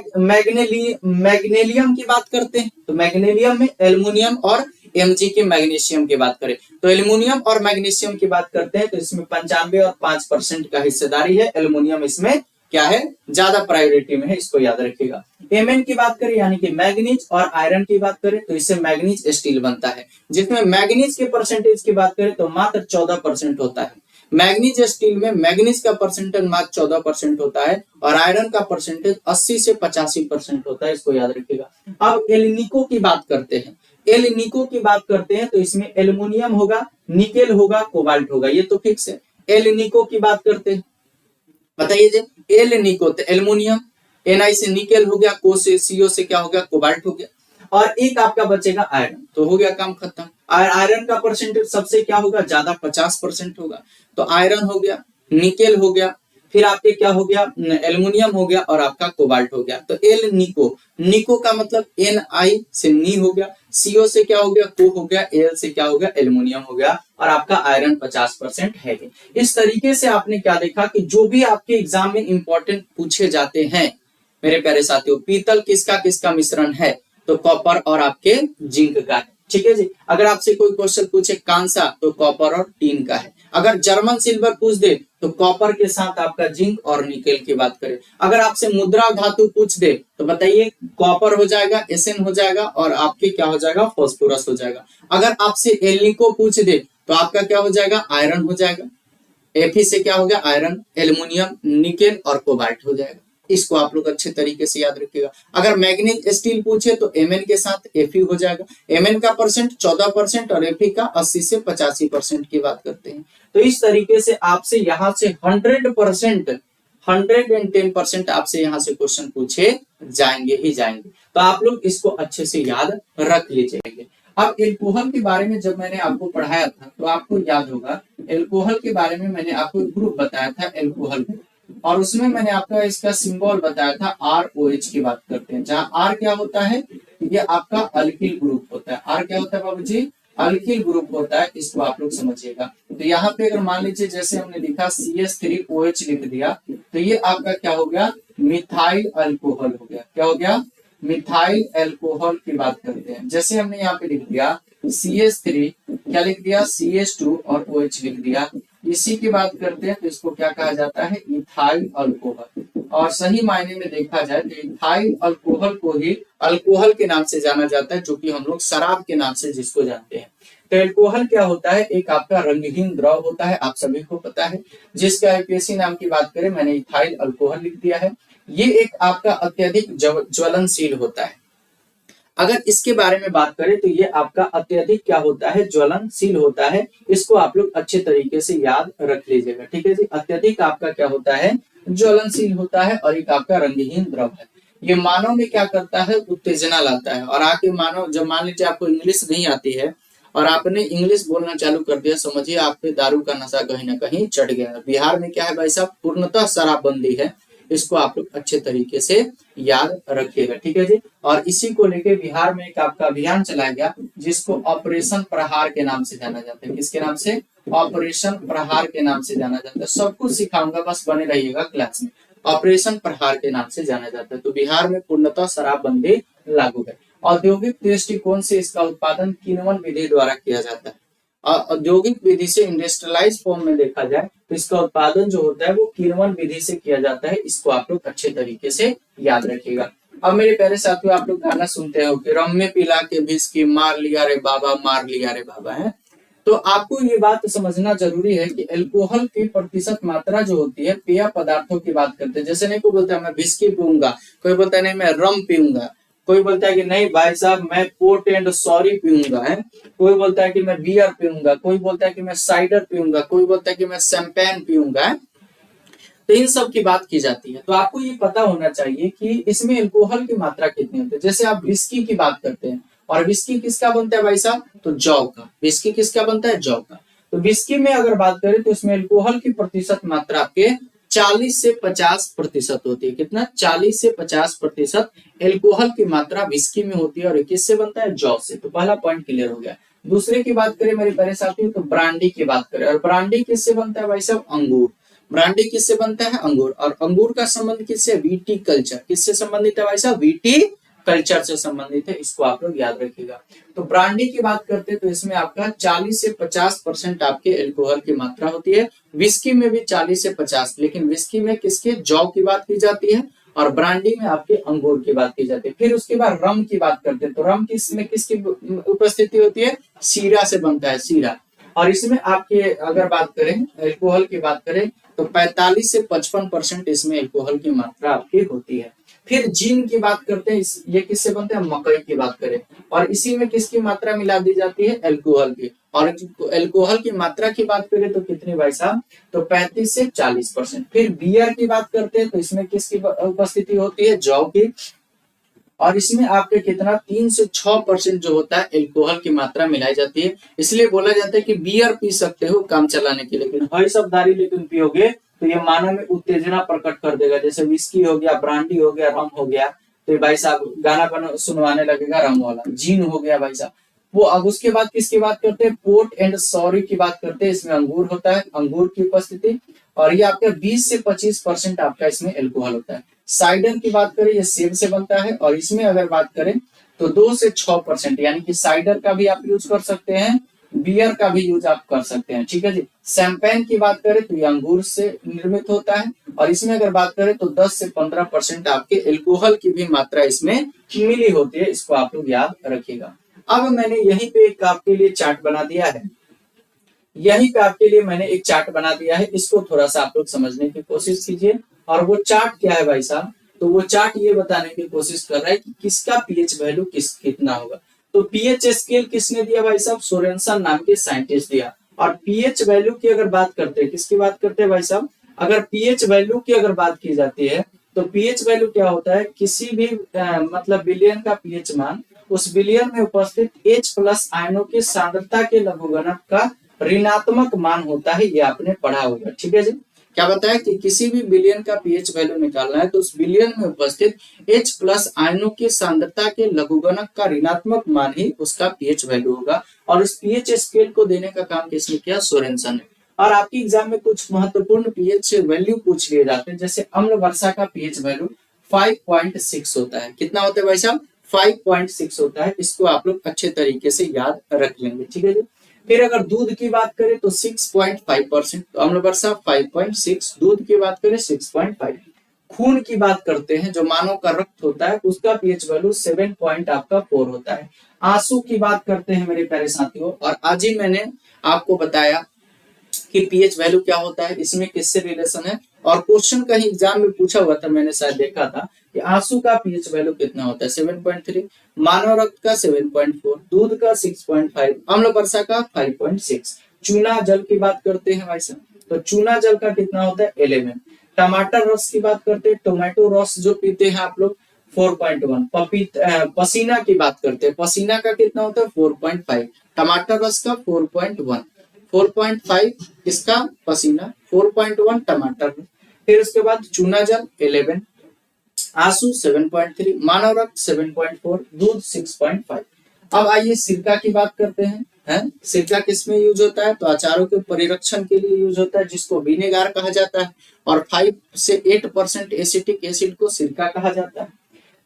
मैग्नेलियम की बात करते हैं तो मैग्नेलियम में एल्युमिनियम और एमजी के मैग्नीशियम की बात करें तो एल्युमिनियम और मैग्नीशियम की बात करते हैं तो इसमें 95 और 5% का हिस्सेदारी है। एल्युमिनियम इसमें क्या है, ज्यादा प्रायोरिटी में है। इसको याद रखिएगा। एमएन की बात करें यानी कि मैग्नीज और आयरन की बात करें तो इससे मैग्नीज स्टील बनता है, जिसमें मैग्नीज के परसेंटेज की बात करें तो मात्र 14% होता है। मैग्नीज स्टील में मैग्नीज का परसेंटेज मात्र 14% होता है और आयरन का परसेंटेज 80 से 85% होता है। इसको याद रखिएगा। अब एल्निको की बात करते हैं। एल्निको की बात करते हैं तो इसमें एल्युमिनियम होगा, निकेल होगा, कोबाल्ट होगा। ये तो फिक्स है। एल्निको की बात करते हैं, बताइए जी। एल्निको तो एल्युमिनियम, एनआई से निकेल हो गया, को से सीओ से क्या हो गया, कोबाल्ट हो गया और एक आपका बचेगा आयरन। तो हो गया काम खत्म। आयरन का परसेंटेज सबसे क्या होगा, ज्यादा 50% होगा। तो आयरन हो गया, निकेल हो गया, फिर आपके क्या हो गया, एल्युमिनियम हो गया और आपका कोबाल्ट हो गया। तो एल निको, निको का मतलब एन आई से नी हो गया, सीओ से क्या हो गया, को हो गया, एल से क्या हो गया, एल्युमिनियम हो गया और आपका आयरन 50% है। इस तरीके से आपने क्या देखा कि जो भी आपके एग्जाम में इंपॉर्टेंट पूछे जाते हैं मेरे प्यारे साथियों, पीतल किसका किसका मिश्रण है, तो कॉपर और आपके जिंक का है। ठीक है जी। अगर आपसे कोई क्वेश्चन पूछे कांसा तो कॉपर और टीन का है। अगर जर्मन सिल्वर पूछ दे तो कॉपर के साथ आपका जिंक और निकेल की बात करें। अगर आपसे मुद्रा धातु पूछ दे तो बताइए कॉपर हो जाएगा, एसएन हो जाएगा और आपके क्या हो जाएगा, फास्फोरस हो जाएगा। अगर आपसे एल्निको पूछ दे तो आपका क्या हो जाएगा, आयरन हो जाएगा। एफी से क्या हो गया, आयरन, एल्युमिनियम, निकेल और कोबाल्ट हो जाएगा। इसको आप लोग अच्छे तरीके से याद रखिएगा। अगर मैग्नीज स्टील पूछे तो एमएन के साथ एफई हो जाएगा। एमएन का परसेंट 14% और एफई का 80 से 85% की बात करते हैं। तो इस तरीके से आपसे यहाँ से 100%, 110% आपसे यहाँ से क्वेश्चन पूछे जाएंगे ही जाएंगे। तो आप लोग इसको अच्छे से याद रख लीजिएगा। अब एल्कोहल के बारे में जब मैंने आपको पढ़ाया था तो आपको याद होगा एल्कोहल के बारे में मैंने आपको एक ग्रुप बताया था एल्कोहल, और उसमें मैंने आपका इसका सिंबल बताया था ROH की बात करते हैं, जहां R क्या होता है, ये आपका अल्किल ग्रुप होता है। R क्या होता है बाबू जी, अल्किल ग्रुप होता है, इसको आप लोग समझिएगा। तो यहाँ पे अगर मान लीजिए जैसे हमने लिखा CH3OH लिख दिया, तो ये आपका क्या हो गया, मिथाइल अल्कोहल हो गया। क्या हो गया, मिथाइल अल्कोहल की बात करते हैं। जैसे हमने यहाँ पे लिख दिया CH3, क्या लिख दिया, CH2 और OH लिख दिया, इसी की बात करते हैं तो इसको क्या कहा जाता है, इथाइल अल्कोहल। और सही मायने में देखा जाए तो इथाइल अल्कोहल को ही अल्कोहल के नाम से जाना जाता है, जो कि हम लोग शराब के नाम से जिसको जानते हैं। तो अल्कोहल क्या होता है, एक आपका रंगहीन द्रव होता है, आप सभी को पता है। जिसका आईपीएसी नाम की बात करें, मैंने इथाइल अल्कोहल लिख दिया है। ये एक आपका अत्यधिक ज्वलनशील होता है। अगर इसके बारे में बात करें तो ये आपका अत्यधिक क्या होता है, ज्वलनशील होता है। इसको आप लोग अच्छे तरीके से याद रख लीजिएगा, ठीक है जी। अत्यधिक आपका क्या होता है, ज्वलनशील होता है, और एक आपका रंगहीन द्रव है। ये मानव में क्या करता है, उत्तेजना लाता है। और आके मानव, जब मान लीजिए आपको इंग्लिश नहीं आती है और आपने इंग्लिश बोलना चालू कर दिया, समझिए आप पे दारू का नशा कहीं ना कहीं चढ़ गया। बिहार में क्या है भाई साहब, पूर्णतः शराबबंदी है। इसको आप लोग अच्छे तरीके से याद रखिएगा, ठीक है जी। और इसी को लेके बिहार में एक आपका अभियान चलाया गया, जिसको ऑपरेशन प्रहार के नाम से जाना जाता है। किसके नाम से, ऑपरेशन प्रहार के नाम से जाना जाता है। सब कुछ सिखाऊंगा, बस बने रहिएगा क्लास में। ऑपरेशन प्रहार के नाम से जाना जाता है। तो बिहार में पूर्णतः शराबबंदी लागू है। औद्योगिक दृष्टिकोण से इसका उत्पादन किण्वन विधि द्वारा किया जाता है। औद्योगिक विधि से, इंडस्ट्रियलाइज फॉर्म में देखा जाए तो इसका उत्पादन जो होता है वो किण्वन विधि से किया जाता है। इसको आप लोग अच्छे तरीके से याद रखिएगा। अब मेरे प्यारे साथियों, आप लोग गाना सुनते हो कि रम में पिला के विस्की मार लिया रे बाबा, मार लिया रे बाबा, है। तो आपको ये बात समझना जरूरी है कि अल्कोहल की प्रतिशत मात्रा जो होती है, पेय पदार्थों की बात करते हैं। जैसे नहीं कोई बोलता है मैं विस्की पीऊंगा, कोई बोलता है नहीं मैं रम पीऊंगा, कोई बोलता है कि नहीं भाई साहब मैं पोर्ट एंड सॉरी पीऊंगा, है। कोई बोलता है कि मैं बियर पीऊंगा, कोई बोलता है कि मैं साइडर पीऊंगा, कोई बोलता है कि मैं शैंपेन पीऊंगा, है। तो इन सब की बात की जाती है। तो आपको ये पता होना चाहिए कि इसमें अल्कोहल की मात्रा कितनी होती है। जैसे आप विस्की की बात करते हैं, और विस्की किसका बनता है भाई साहब, तो जौ का। विस्की किसका बनता है, जौ का। तो विस्की में अगर बात करें तो इसमें अल्कोहल की प्रतिशत मात्रा आपके 40 से 50% होती है। कितना, 40 से 50% अल्कोहल की मात्रा विस्की में होती है। और किससे बनता है, जौ से। तो पहला पॉइंट क्लियर हो गया। दूसरे की बात करें मेरे प्यारे साथियों, तो ब्रांडी की बात करें, और ब्रांडी किससे बनता है भाई साहब, अंगूर। ब्रांडी किससे बनता है, अंगूर। और अंगूर का संबंध किससे, वीटी कल्चर। किससे संबंधित है भाई साहब, वीटी कल्चर से संबंधित है। इसको आप लोग याद रखिएगा। तो ब्रांडी की बात करते हैं तो इसमें आपका 40 से 50% आपके अल्कोहल की मात्रा होती है। विस्की में भी 40 से 50, लेकिन विस्की में किसके, जौ की बात की जाती है, और ब्रांडी में आपके अंगूर की बात की जाती है। फिर उसके बाद रम की बात करते हैं, तो रम किसमें किसकी उपस्थिति होती है, शीरा से बनता है, शीरा। और इसमें आपके अगर बात करें, अल्कोहल की बात करें, तो 45 से 55% इसमें अल्कोहल की मात्रा आपकी होती है। फिर जीन की बात करते हैं, ये किससे बनते हैं, मकई की बात करें, और इसी में किसकी मात्रा मिला दी जाती है, अल्कोहल की। और अल्कोहल की मात्रा की बात करें तो कितनी भाई साहब, तो 35 से 40%। फिर बियर की बात करते हैं तो इसमें किसकी उपस्थिति होती है, जौ की। और इसमें आपके कितना, 3 से 6% जो होता है अल्कोहल की मात्रा मिलाई जाती है। इसलिए बोला जाता है कि बियर पी सकते हो काम चलाने के लिए, लेकिन हई सब दारी लेकिन पियोगे तो ये मानव में उत्तेजना प्रकट कर देगा। जैसे विस्की हो गया, ब्रांडी हो गया, रम हो गया, तो भाई साहब गाना सुनवाने लगेगा रम वाला। जीन हो गया भाई साहब वो। अब उसके बाद किसकी बात करते हैं, पोर्ट एंड सॉरी की बात करते हैं। इसमें अंगूर होता है, अंगूर की उपस्थिति। और ये आपका 20 से 25% आपका इसमें अल्कोहल होता है। साइडर की बात करें, ये सेब से बनता है, और इसमें अगर बात करें तो 2 से 6%, यानी कि साइडर का भी आप यूज कर सकते हैं, बियर का भी यूज आप कर सकते हैं, ठीक है जी। शैंपेन की बात करें तो ये अंगूर से निर्मित होता है, और इसमें अगर बात करें तो 10 से 15% आपके अल्कोहल की भी मात्रा इसमें मिली होती है। इसको आप लोग याद रखिएगा। अब मैंने यहीं पे एक आपके लिए चार्ट बना दिया है, यहीं पे आपके लिए मैंने एक चार्ट बना दिया है। इसको थोड़ा सा आप लोग समझने की कोशिश कीजिए। और वो चार्ट क्या है भाई साहब, तो वो चार्ट ये बताने की कोशिश कर रहा है कि किसका पीएच वैल्यू कितना होगा। तो पीएच स्केल किसने दिया भाई साहब, सोरेनसन नाम के साइंटिस्ट दिया। और पीएच वैल्यू की अगर बात करते हैं, किसकी बात करते हैं भाई साहब, अगर पीएच वैल्यू की अगर बात की जाती है तो पीएच वैल्यू क्या होता है, किसी भी मतलब बिलियन का पीएच मान, उस बिलियन में उपस्थित H+ आयनों की सांद्रता के लघुगणक का ऋणात्मक मान होता है, ये आपने पढ़ा होगा। ठीक है जी। क्या बताया कि किसी भी विलयन का पीएच वैल्यू निकालना है तो उस विलयन में उपस्थित H प्लस आयनों की सांद्रता के लघुगणक का ऋणात्मक मान ही उसका पीएच वैल्यू होगा। और इस पीएच स्केल को देने का काम किसने किया? सोरेनसन ने। और आपके एग्जाम में कुछ महत्वपूर्ण पीएच वैल्यू पूछ लिए जाते हैं, जैसे अम्ल वर्षा का पीएच वैल्यू 5.6 होता है। कितना होता है भाई साहब? 5.6 होता है। इसको आप लोग अच्छे तरीके से याद रख लेंगे। ठीक है जी। फिर अगर दूध की बात करें तो 6.5%, तो अम्ल वर्षा 5.6, दूध की बात करें 6.5। खून की बात करते हैं, जो मानव का रक्त होता है उसका पीएच वैल्यू 7.4 होता है। आंसू की बात करते हैं मेरे प्यारे साथियों, और आज ही मैंने आपको बताया कि पीएच वैल्यू क्या होता है, इसमें किससे रिलेशन है। और क्वेश्चन कहीं एग्जाम में पूछा हुआ था, मैंने शायद देखा था कि आंसू का पीएच वैल्यू कितना होता है? 7.3, मानव रक्त का 7.4, दूध का 6.5, अम्ल वर्षा का 5.6। चूना जल की बात करते हैं भाई साहब, तो चूना जल का कितना होता है? 11। टमाटर रस की बात करते हैं, टोमेटो रस जो पीते हैं आप लोग 4.1। पसीना की बात करते हैं, पसीना का कितना होता है? 4.5। टमाटर रस का 4.1, 4.5 इसका पसीना, 4.1 टमाटर। फिर उसके बाद चूना जल 11, आंसू 7.3, मानव रक्त 7.4, दूध 6.5। अब आइए सिरका की बात करते हैं। सिरका किसमें यूज होता है? तो अचारों के परिरक्षण के लिए यूज होता है, जिसको विनेगार कहा जाता है। और 5 से 8% एसिटिक एसिड को सिरका कहा जाता है।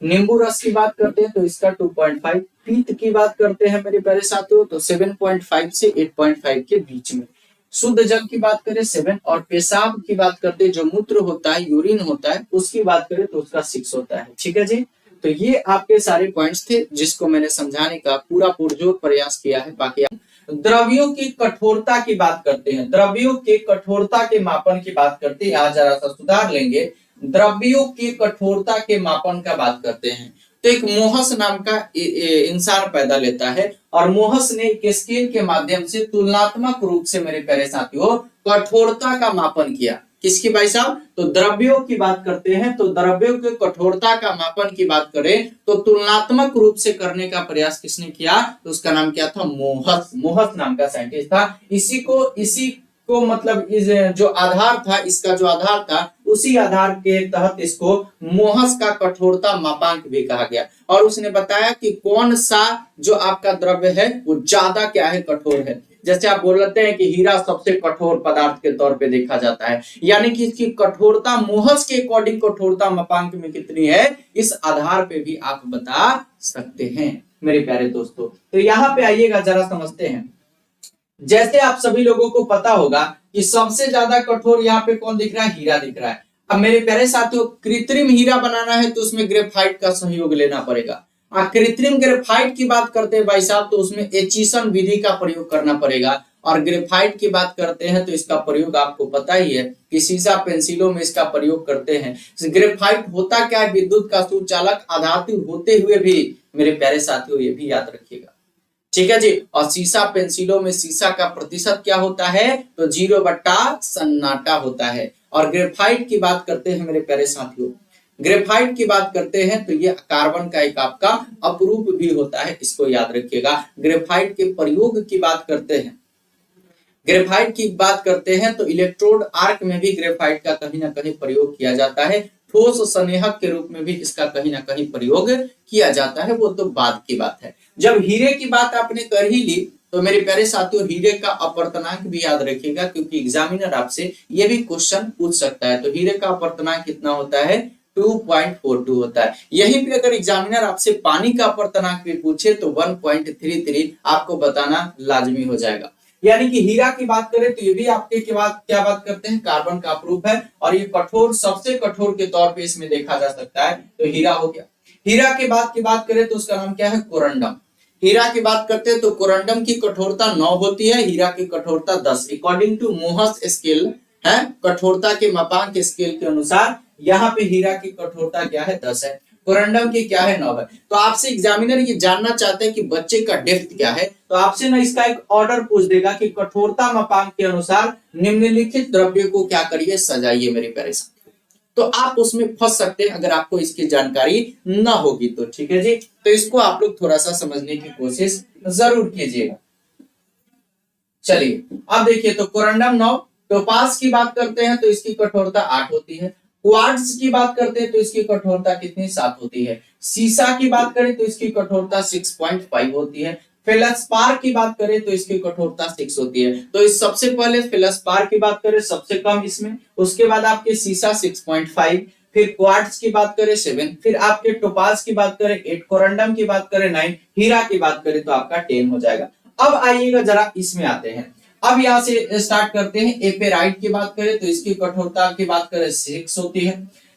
नींबू रस की बात करते हैं तो इसका 2.5। पीत की बात करते हैं मेरे प्यारे साथियों तो 7.5 से 8.5 के बीच में। शुद्ध जल की बात करें 7, और पेशाब की बात करते हैं, जो मूत्र होता है, यूरिन होता है, उसकी बात करें तो उसका 6 होता है। ठीक है जी। तो ये आपके सारे पॉइंट्स थे जिसको मैंने समझाने का पूरा पुरजोर प्रयास किया है। बाकी द्रव्यों की कठोरता की बात करते हैं, द्रव्यों के कठोरता के मापन की बात करते हैं। यहाँ जरा सा सुधार लेंगे, द्रव्यों की कठोरता के मापन का बात करते हैं। तो एक मोहस नाम का इंसान पैदा लेता है, और मोहस ने एक स्केल के माध्यम से तुलनात्मक रूप से मेरे प्यारे साथियों कठोरता का मापन किया। किसकी भाई साहब? तो द्रव्यों की बात करते हैं, तो द्रव्यों के कठोरता का मापन की बात करें तो तुलनात्मक रूप से करने का प्रयास किसने किया? तो उसका नाम क्या था? मोहस। मोहस नाम का साइंटिस्ट था। इसी को मतलब इस जो आधार था, इसका जो आधार था, उसी आधार के तहत इसको मोहस का कठोरता मापांक भी कहा गया। और उसने बताया कि कौन सा जो आपका द्रव्य है वो ज्यादा क्या है? कठोर है। जैसे आप बोलते हैं कि हीरा सबसे कठोर पदार्थ के तौर पे देखा जाता है, यानी कि इसकी कठोरता मोहस के अकॉर्डिंग कठोरता मापांक में कितनी है, इस आधार पे भी आप बता सकते हैं मेरे प्यारे दोस्तों। तो यहाँ पे आइएगा, जरा समझते हैं। जैसे आप सभी लोगों को पता होगा कि सबसे ज्यादा कठोर यहाँ पे कौन दिख रहा है? हीरा दिख रहा है। अब मेरे प्यारे साथियों, कृत्रिम हीरा बनाना है तो उसमें ग्रेफाइट का सहयोग लेना पड़ेगा। कृत्रिम ग्रेफाइट की बात करते हैं भाई साहब, तो उसमें एचिसन विधि का प्रयोग करना पड़ेगा। और ग्रेफाइट की बात करते हैं तो इसका प्रयोग आपको पता ही है कि शीशा पेंसिलों में इसका प्रयोग करते हैं। ग्रेफाइट होता क्या है? विद्युत का सुचालक अधातु होते हुए भी मेरे प्यारे साथियों ये भी याद रखिएगा। ठीक है जी। और शीशा पेंसिलों में शीशा का प्रतिशत क्या होता है? तो 0/सन्नाटा होता है। और ग्रेफाइट की बात करते हैं मेरे प्यारे साथियों, ग्रेफाइट की बात करते हैं तो ये कार्बन का एक आपका अपरूप भी होता है, इसको याद रखिएगा। ग्रेफाइट के प्रयोग की बात करते हैं, ग्रेफाइट की बात करते हैं तो इलेक्ट्रोड आर्क में भी ग्रेफाइट का कहीं ना कहीं प्रयोग किया जाता है। ठोस संनेहक के रूप में भी इसका कहीं ना कहीं प्रयोग किया जाता है, वो तो बाद की बात है। जब हीरे की बात आपने कर ही ली तो मेरे प्यारे साथियों हीरे का अपवर्तनांक भी याद रखिएगा, क्योंकि एग्जामिनर आपसे ये भी क्वेश्चन पूछ सकता है। तो हीरे का अपवर्तनांक कितना होता है? 2.42 होता है। यहीं पे अगर एग्जामिनर आपसे पानी का अपवर्तनांक भी पूछे तो 1.33 आपको बताना लाजमी हो जाएगा। यानी कि हीरा की बात करें तो ये भी आपके के बाद क्या बात करते हैं? कार्बन का अपरूप है, और ये कठोर, सबसे कठोर के तौर पे इसमें देखा जा सकता है। तो हीरा हो गया। हीरा के बाद की बात करें तो उसका नाम क्या है? कोरंडम। हीरा की बात करते हैं तो कोरंडम की कठोरता 9 होती है, हीरा की कठोरता 10। अकॉर्डिंग टू मोहस स्केल है, कठोरता के मापांक स्केल के अनुसार यहाँ पे हीरा की कठोरता क्या है? 10 है। कोरंडम की क्या है? 9 है। तो आपसे एग्जामिनर ये जानना चाहते हैं कि बच्चे का डेप्थ क्या है, तो आपसे ना इसका एक ऑर्डर पूछ देगा कि कठोरता मापांक के अनुसार निम्नलिखित द्रव्य को क्या करिए? सजाइए मेरे प्यारे साथियों। तो आप उसमें फंस सकते हैं अगर आपको इसकी जानकारी ना होगी तो। ठीक है जी। तो इसको आप लोग थोड़ा सा समझने की कोशिश जरूर कीजिएगा। चलिए अब देखिए, तो कोरंडम 9, टोपाज की बात करते हैं तो इसकी कठोरता 8 होती है, क्वार्ट्ज की बात करते हैं तो इसकी कठोरता कितनी 7 होती है, सीसा की बात करें तो इसकी कठोरता 6.5 होती है, फेल्सपार की बात करें तो इसकी कठोरता 6 होती है। तो इस सबसे पहले फेल्सपार की बात करें सबसे कम इसमें, उसके बाद आपके सीसा 6.5, फिर क्वार्ट्ज की बात करें 7, फिर आपके टोपाज की बात करें 8, कोरंडम की बात करें 9, हीरा की बात करें तो आपका 10 हो जाएगा। अब आइएगा जरा इसमें आते हैं, अब यहां से स्टार्ट करते हैं। एपेराइट की बात करें तो इसकी कठोरता की बात करें 6 होती है,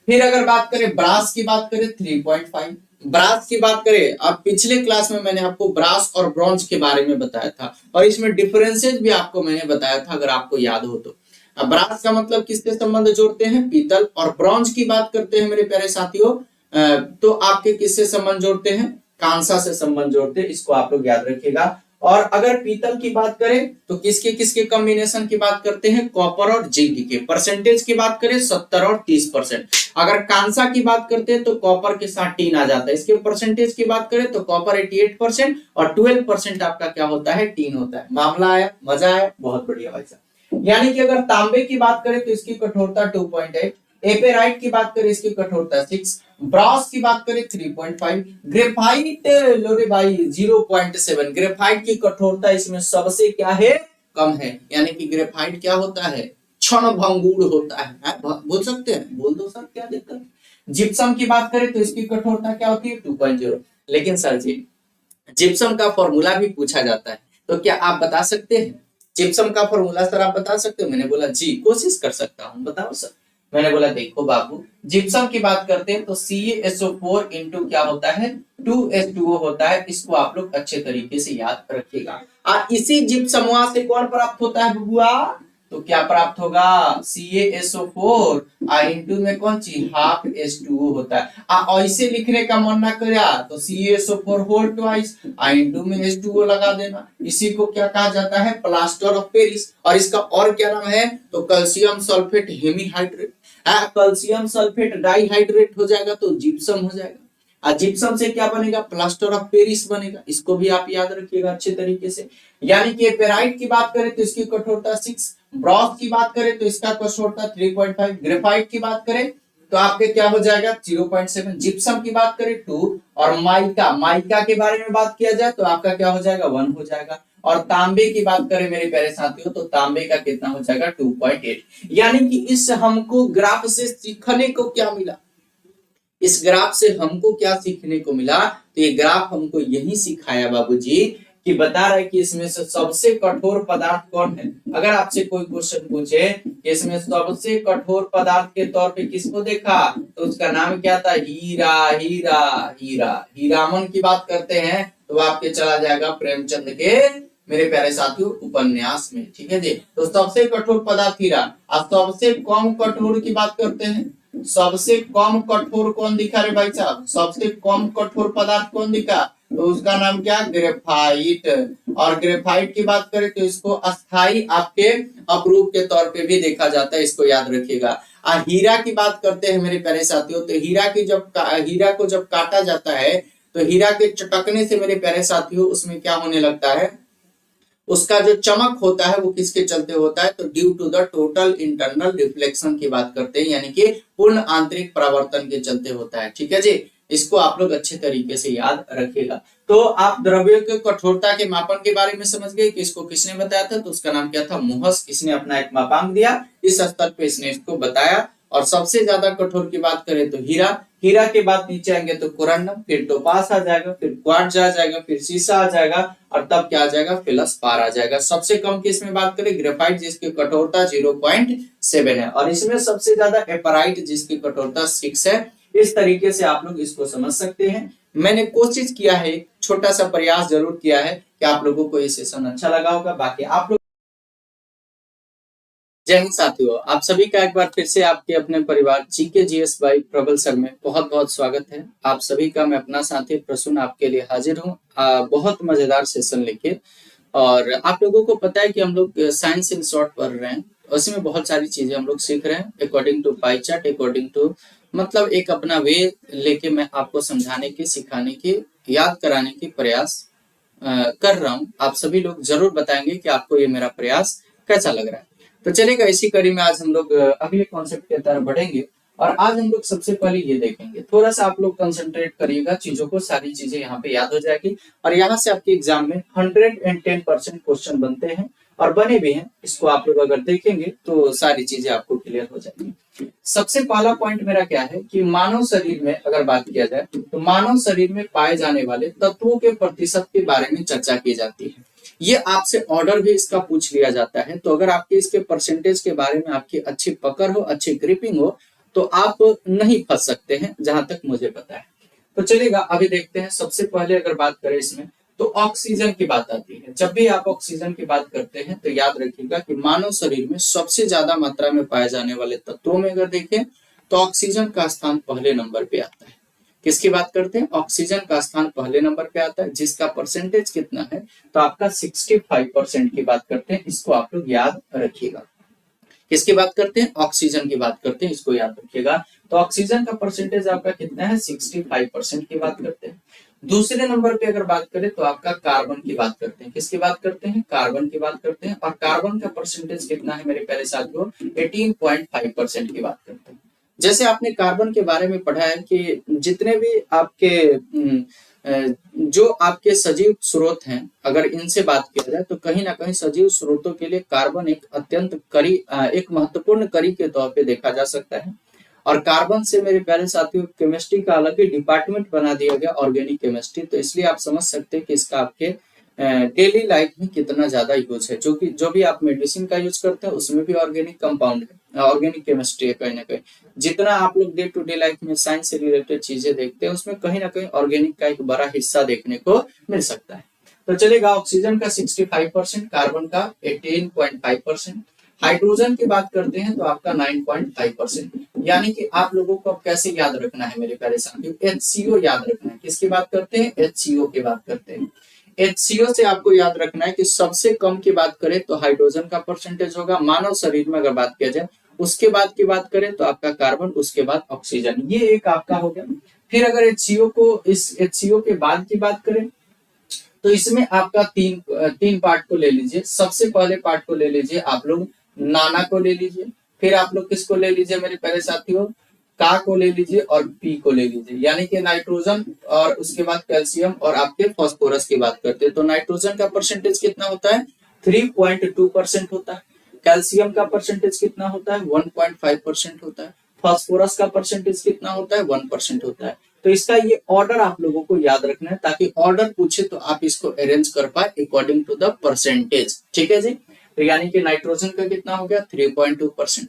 फिर अगर बात करें ब्रास की बात करें 3.5, ब्रास की बात करें, अब पिछले क्लास में मैंने आपको ब्रास और ब्रॉन्ज के बारे में बताया था और इसमें डिफरेंसेस भी आपको मैंने बताया था अगर आपको याद हो तो। अब ब्रास का मतलब किससे संबंध जोड़ते हैं, पीतल, और ब्रॉन्ज की बात करते हैं मेरे प्यारे साथियों तो आपके किससे संबंध जोड़ते हैं, कांसा से संबंध जोड़ते हैं, इसको आप लोग याद रखिएगा। और अगर पीतल की बात करें तो किसके किसके कॉम्बिनेशन की बात करते हैं, कॉपर और जिंक के। परसेंटेज की बात करें 70 और 30%। अगर कांसा की बात करते हैं तो कॉपर के साथ टीन आ जाता है, इसके परसेंटेज की बात करें तो कॉपर 88% और 12% आपका क्या होता है, टीन होता है। मामला आया, मजा आया, बहुत बढ़िया भाई साहब। यानी कि अगर तांबे की बात करें तो इसकी कठोरता 2.8, एपेराइट की बात करें इसकी कठोरता 6, ब्रॉस की बात करें 3.5, ग्रेफाइट लोरे भाई 0.7। ग्रेफाइट की कठोरता इसमें सबसे क्या है, कम है, यानी कि ग्रेफाइट क्या होता है, क्षण भंगुर होता है। बोल सकते हैं, बोल दो सर, क्या दिक्कत। जिप्सम की बात करें तो इसकी कठोरता क्या होती है, 2.0। लेकिन सर जी जिप्सम का फॉर्मूला भी पूछा जाता है, तो क्या आप बता सकते हैं जिप्सम का फॉर्मूला? सर आप बता सकते हो? मैंने बोला जी कोशिश कर सकता हूँ, बताओ सर। मैंने बोला देखो बाबू, जिप्सम की बात करते हैं तो CaSO4 इंटू क्या होता है, 2H2O होता है। इसको आप लोग अच्छे तरीके से याद रखिएगा। और इसी जिप्सम से कौन प्राप्त होता है बबुआ, तो क्या प्राप्त होगा, CaSO4 इंटू में कौन चीज, हाफ H2O होता है। ऐसे लिखने का मन ना करे तो CaSO4 होल ट्वाइस इंटू में H2O लगा देना। इसी को क्या कहा जाता है, प्लास्टर ऑफ पेरिस। और इसका और क्या नाम है, तो calcium sulphate hemihydrate. Calcium sulphate dihydrate हो जाएगा तो जिप्सम हो जाएगा। जिप्सम से क्या बनेगा, प्लास्टर ऑफ पेरिस बनेगा। इसको भी आप याद रखिएगा अच्छे तरीके से। यानी कि पेराइट की बात करें तो इसकी कठोरता 6, ब्रॉस की बात करें तो इसका कठोरता 3.5, ग्रेफाइट की बात करें तो आपके क्या हो जाएगा 0.7, जिप्सम की बात करें 2, और माइका के बारे में बात किया जाए तो आपका क्या हो जाएगा 1 हो जाएगा। और तांबे की बात करें मेरे प्यारे साथियों तो तांबे का कितना हो जाएगा 2.8। यानी कि इस हमको ग्राफ से सीखने को क्या मिला, इस ग्राफ से हमको क्या सीखने को मिला, तो ये ग्राफ हमको यही सिखाया बाबूजी कि बता रहा है कि इसमें से सबसे कठोर पदार्थ कौन है। अगर आपसे कोई क्वेश्चन पूछे कि इसमें सबसे कठोर पदार्थ के तौर पे किसको देखा, तो उसका नाम क्या था, हीरा। हीरा हीरा हीरामन की बात करते हैं तो आपके चला जाएगा प्रेमचंद के मेरे प्यारे साथियों उपन्यास में। ठीक है जी, तो सबसे कठोर पदार्थ हीरा। अब सबसे कम कठोर की बात करते हैं, सबसे कम कठोर कौन दिखा रे भाई साहब, सबसे कम कठोर पदार्थ कौन दिखा, तो उसका नाम क्या, ग्रेफाइट। और ग्रेफाइट की बात करें तो इसको अस्थाई आपके अपरूप के तौर पे भी देखा जाता है, इसको याद रखिएगा। हीरा की बात करते हैं मेरे प्यारे साथियों तो हीरा को जब काटा जाता है तो हीरा के चटकने से मेरे प्यारे साथियों उसमें क्या होने लगता है, उसका जो चमक होता है वो किसके चलते होता है, तो due to the total internal reflection की बात करते हैं, यानी कि पूर्ण आंतरिक परावर्तन के चलते होता है। ठीक है जी, इसको आप लोग अच्छे तरीके से याद रखिएगा। तो आप द्रव्य के कठोरता के मापन के बारे में समझ गए कि इसको किसने बताया था, तो उसका नाम क्या था, मोहस। इसने अपना एक मापांक दिया, इस स्तर पे इसने इसको बताया। और सबसे ज्यादा कठोर की बात करें तो हीरा, हीरा के बाद नीचे आएंगे तो कोरंडम, फिर टोपास आ जाएगा, फिर क्वार्ट्ज आ जाएगा, फिर सीसा आ जाएगा, और तब क्या आ जाएगा, फेल्सपार आ जाएगा। सबसे कम की इसमें बात करें ग्रेफाइट जिसकी कठोरता 0.7 है, और इसमें सबसे ज्यादा एपराइट जिसकी कठोरता 6 है। इस तरीके से आप लोग इसको समझ सकते हैं। मैंने कोशिश किया है, छोटा सा प्रयास जरूर किया है कि आप लोगों को ये सेशन अच्छा लगा होगा। बाकी आप लोग जय हिंद साथियों, आप सभी का एक बार फिर से आपके अपने परिवार GKGS बाई प्रबल सर में बहुत बहुत स्वागत है। आप सभी का मैं अपना साथी प्रसून आपके लिए हाजिर हूँ बहुत मजेदार सेशन लेके। और आप लोगों को पता है कि हम लोग साइंस इन शॉर्ट पढ़ रहे हैं, उसमें बहुत सारी चीजें हम लोग सीख रहे हैं according to pie chart, according to मतलब एक अपना वे लेके मैं आपको समझाने की, सिखाने की, याद कराने की प्रयास कर रहा हूँ, आप सभी लोग जरूर बताएंगे कि आपको ये मेरा प्रयास कैसा लग रहा है। तो चलेगा, इसी कड़ी में आज हम लोग अगले कॉन्सेप्ट की तरफ बढ़ेंगे। और आज हम लोग सबसे पहले ये देखेंगे, थोड़ा सा आप लोग कंसंट्रेट करिएगा चीजों को, सारी चीजें यहाँ पे याद हो जाएगी और यहाँ से आपके एग्जाम में 110% क्वेश्चन बनते हैं और बने भी हैं। इसको आप लोग अगर देखेंगे तो सारी चीजें आपको क्लियर हो जाएंगी। सबसे पहला पॉइंट मेरा क्या है कि मानव शरीर में अगर बात किया जाए तो मानव शरीर में पाए जाने वाले तत्वों के प्रतिशत के बारे में चर्चा की जाती है। ये आपसे ऑर्डर भी इसका पूछ लिया जाता है, तो अगर आपके इसके परसेंटेज के बारे में आपकी अच्छी पकड़ हो, अच्छी ग्रिपिंग हो, तो आप नहीं फंस सकते हैं, जहां तक मुझे पता है। तो चलेगा, अभी देखते हैं। सबसे पहले अगर बात करें इसमें तो ऑक्सीजन की बात आती है। जब भी आप ऑक्सीजन की बात करते हैं तो याद रखिएगा कि मानव शरीर में सबसे ज्यादा मात्रा में पाए जाने वाले तत्वों में अगर देखें तो ऑक्सीजन का स्थान पहले नंबर पे आता है। किसकी बात करते हैं? ऑक्सीजन का स्थान पहले नंबर पे आता है, जिसका परसेंटेज कितना है तो आपका 65% की बात करते हैं। इसको आप लोग याद रखिएगा। किसकी बात करते हैं? ऑक्सीजन की बात करते हैं, इसको याद रखिएगा। तो ऑक्सीजन का परसेंटेज आपका कितना है? 65% की बात करते हैं। दूसरे नंबर पे अगर बात करें तो आपका कार्बन की बात करते हैं। किसकी बात करते हैं? कार्बन की बात करते हैं। और कार्बन का परसेंटेज कितना है मेरे प्यारे साथियों? 18.5% की बात करते हैं। जैसे आपने कार्बन के बारे में पढ़ा है कि जितने भी आपके जो आपके सजीव स्रोत हैं, अगर इनसे बात किया जाए तो कहीं ना कहीं सजीव स्रोतों के लिए कार्बन एक अत्यंत एक महत्वपूर्ण कड़ी के तौर पे देखा जा सकता है। और कार्बन से मेरे प्यारे साथियों केमिस्ट्री का अलग ही डिपार्टमेंट बना दिया गया, ऑर्गेनिक केमिस्ट्री। तो इसलिए आप समझ सकते हैं कि इसका आपके डेली लाइफ में कितना ज्यादा यूज है। जो भी आप मेडिसिन का यूज करते हैं उसमें भी ऑर्गेनिक कंपाउंड है, ऑर्गेनिक केमिस्ट्री है। कहीं ना कहीं जितना आप लोग डे टू डे लाइफ में साइंस से रिलेटेड चीजें देखते हैं उसमें कहीं ना कहीं ऑर्गेनिक का एक बड़ा हिस्सा देखने को मिल सकता है। तो चलेगा, ऑक्सीजन का 65%, कार्बन का 18.5%। हाइड्रोजन की बात करते हैं तो आपका 9.5%। यानी कि आप लोगों को अब कैसे याद रखना है मेरे प्यारे साथियों? HCO याद रखना है। किसकी बात करते हैं? HCO की बात करते हैं। HCO से आपको याद रखना है कि सबसे कम की बात करें तो हाइड्रोजन का परसेंटेज होगा मानव शरीर में अगर बात किया जाए। उसके बाद की बात करें तो आपका कार्बन, उसके बाद ऑक्सीजन। ये एक आपका हो गया। फिर अगर इस HCO के बाद की बात करें तो इसमें आपका तीन पार्ट को ले लीजिए। सबसे पहले पार्ट को ले लीजिए आप लोग नाना को ले लीजिए। फिर आप लोग किसको ले लीजिए मेरे प्यारे साथियों? का को ले लीजिए और पी को ले लीजिए। यानी कि नाइट्रोजन और उसके बाद कैल्शियम और आपके फास्फोरस की बात करते हैं तो नाइट्रोजन का परसेंटेज कितना होता है? 3.2% होता है। कैल्शियम का परसेंटेज कितना होता है? 1.5% होता है। फास्फोरस का परसेंटेज कितना होता है? 1% होता है। तो इसका ये ऑर्डर आप लोगों को याद रखना है ताकि ऑर्डर पूछे तो आप इसको अरेंज कर पाए अकॉर्डिंग टू द परसेंटेज। ठीक है जी। तो यानी कि नाइट्रोजन का कितना हो गया? 3.2%।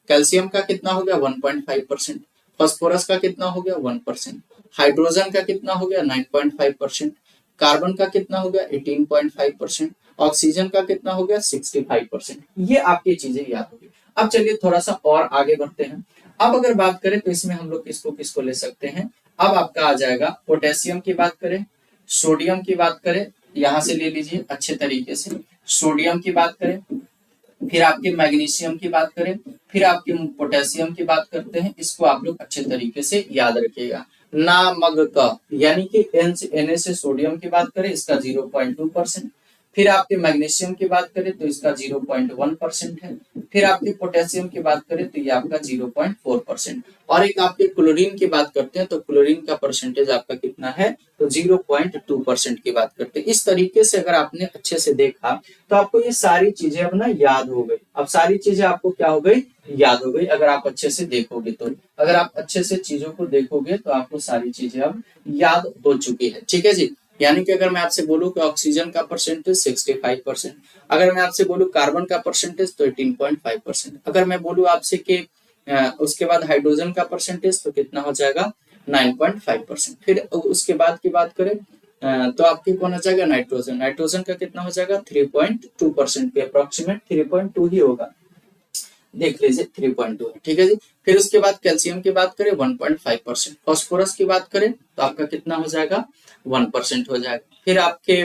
कैल्शियम का कितना हो गया? 1.5%। फास्फोरस का कितना हो गया? 1%। हाइड्रोजन का कितना हो गया? 9.5%। कार्बन का कितना हो गया? 18.5%। ऑक्सीजन का कितना हो गया? 65%। ये आपकी चीजें याद होगी। अब चलिए थोड़ा सा और आगे बढ़ते हैं। अब अगर बात करें तो इसमें हम लोग किसको किसको ले सकते हैं? अब आपका आ जाएगा पोटेशियम की बात करें, सोडियम की बात करें, यहां से ले लीजिए अच्छे तरीके से। सोडियम की बात करें, फिर आपके मैग्नीशियम की बात करें, फिर आपके पोटेशियम की बात करते हैं। इसको आप लोग अच्छे तरीके से याद रखिएगा। ना मग का यानी कि Na से सोडियम की बात करें, इसका 0.2%। फिर आपके मैग्नीशियम की बात करें तो इसका 0.1% है। फिर आपके पोटेशियम की बात करें तो ये आपका 0.4%। और एक आपके क्लोरीन की बात करते हैं तो क्लोरीन का परसेंटेज आपका कितना है? तो 0.2% की बात करते हैं। इस तरीके से अगर आपने अच्छे से देखा तो आपको ये सारी चीजें अब ना याद हो गई। अब सारी चीजें आपको क्या हो गई? याद हो गई। अगर आप अच्छे से देखोगे तो, अगर आप अच्छे से चीजों को देखोगे तो आपको सारी चीजें अब याद हो चुकी है। ठीक है जी। यानी कि अगर मैं आपसे बोलूं कि ऑक्सीजन का परसेंटेज 65%, अगर मैं आपसे बोलूं कार्बन का परसेंटेज तो 18.5%, अगर मैं बोलूं आपसे कि उसके बाद हाइड्रोजन का परसेंटेज तो कितना हो जाएगा? 9.5%। फिर उसके बाद की बात करें तो आपके कौन हो जाएगा? नाइट्रोजन। नाइट्रोजन का कितना हो जाएगा? 3.2% पे, अप्रोक्सीमेट 3.2 ही होगा, देख लीजिए 3.2 है। ठीक है जी। फिर उसके बाद कैल्शियम की बात करें 1.5%। फास्फोरस की बात करें तो आपका कितना हो जाएगा? 1% हो जाएगा। फिर आपके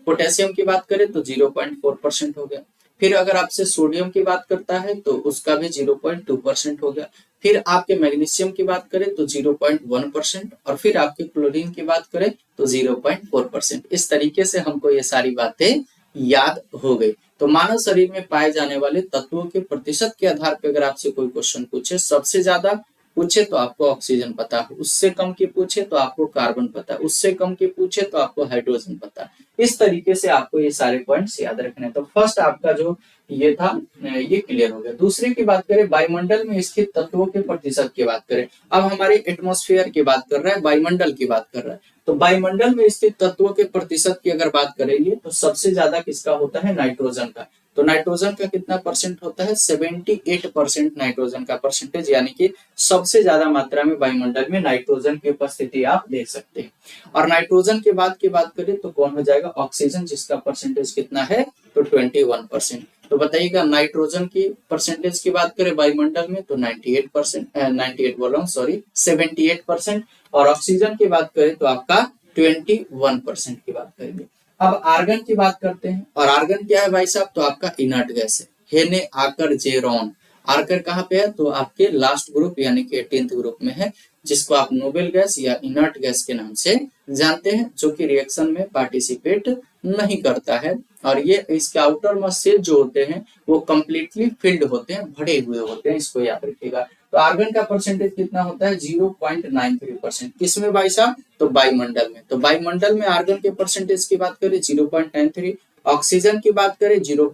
पोटेशियम की बात करें तो 0.4% हो गया। फिर अगर आपसे सोडियम की बात करता है तो उसका भी 0.2% हो गया। फिर आपके मैग्नीशियम की बात करें तो 0.1%, और फिर आपके क्लोरीन की बात करें तो 0.4%। इस तरीके से हमको ये सारी बातें याद हो गई। तो मानव शरीर में पाए जाने वाले तत्वों के प्रतिशत के आधार पर अगर आपसे कोई क्वेश्चन पूछे, सबसे ज्यादा पूछे तो आपको ऑक्सीजन पता है, उससे कम की पूछे तो आपको कार्बन पता है, उससे कम की पूछे तो आपको हाइड्रोजन पता है। इस तरीके से आपको ये सारे पॉइंट्स याद रखने हैं। तो फर्स्ट आपका जो ये था ये क्लियर हो गया। दूसरे की बात करें, वायुमंडल में स्थित तत्वों के प्रतिशत की बात करें। अब हमारे एटमॉस्फेयर की बात कर रहा है, वायुमंडल की बात कर रहा है। तो वायुमंडल में स्थित तत्वों के प्रतिशत की अगर बात करेंगे तो सबसे ज्यादा किसका होता है? नाइट्रोजन का। तो नाइट्रोजन का कितना परसेंट होता है? 78% नाइट्रोजन का परसेंटेज, यानी कि सबसे ज्यादा मात्रा में वायुमंडल में नाइट्रोजन की उपस्थिति आप देख सकते हैं। और नाइट्रोजन के बाद की बात करें तो कौन हो जाएगा? ऑक्सीजन, जिसका परसेंटेज कितना है? तो 21%। तो बताइएगा, नाइट्रोजन की परसेंटेज की बात करें वायुमंडल में तो 98%, 98 बोल रहा हूँ, सॉरी 78%। और ऑक्सीजन की बात करें तो आपका 21% की बात करेंगे। अब आर्गन की बात करते हैं, और आर्गन क्या है भाई साहब? तो आपका इनर्ट गैस है, हेने आकर जेरॉन। आर्कर कहाँ पे है? तो आपके लास्ट ग्रुप यानी कि 18th ग्रुप में है, जिसको आप नोबेल गैस या इनर्ट गैस के नाम से जानते हैं, जो कि रिएक्शन में पार्टिसिपेट नहीं करता है। और ये इसके आउटर मोस्ट सेल जो होते हैं वो कंप्लीटली फिल्ड होते हैं, भरे हुए होते हैं, इसको याद रखिएगा। तो आर्गन का परसेंटेज कितना होता है? 0.93%। किसमें भाई साहब? तो वायुमंडल में। तो वायुमंडल में आर्गन के परसेंटेज की बात करें 0.93, ऑक्सीजन की बात करें 0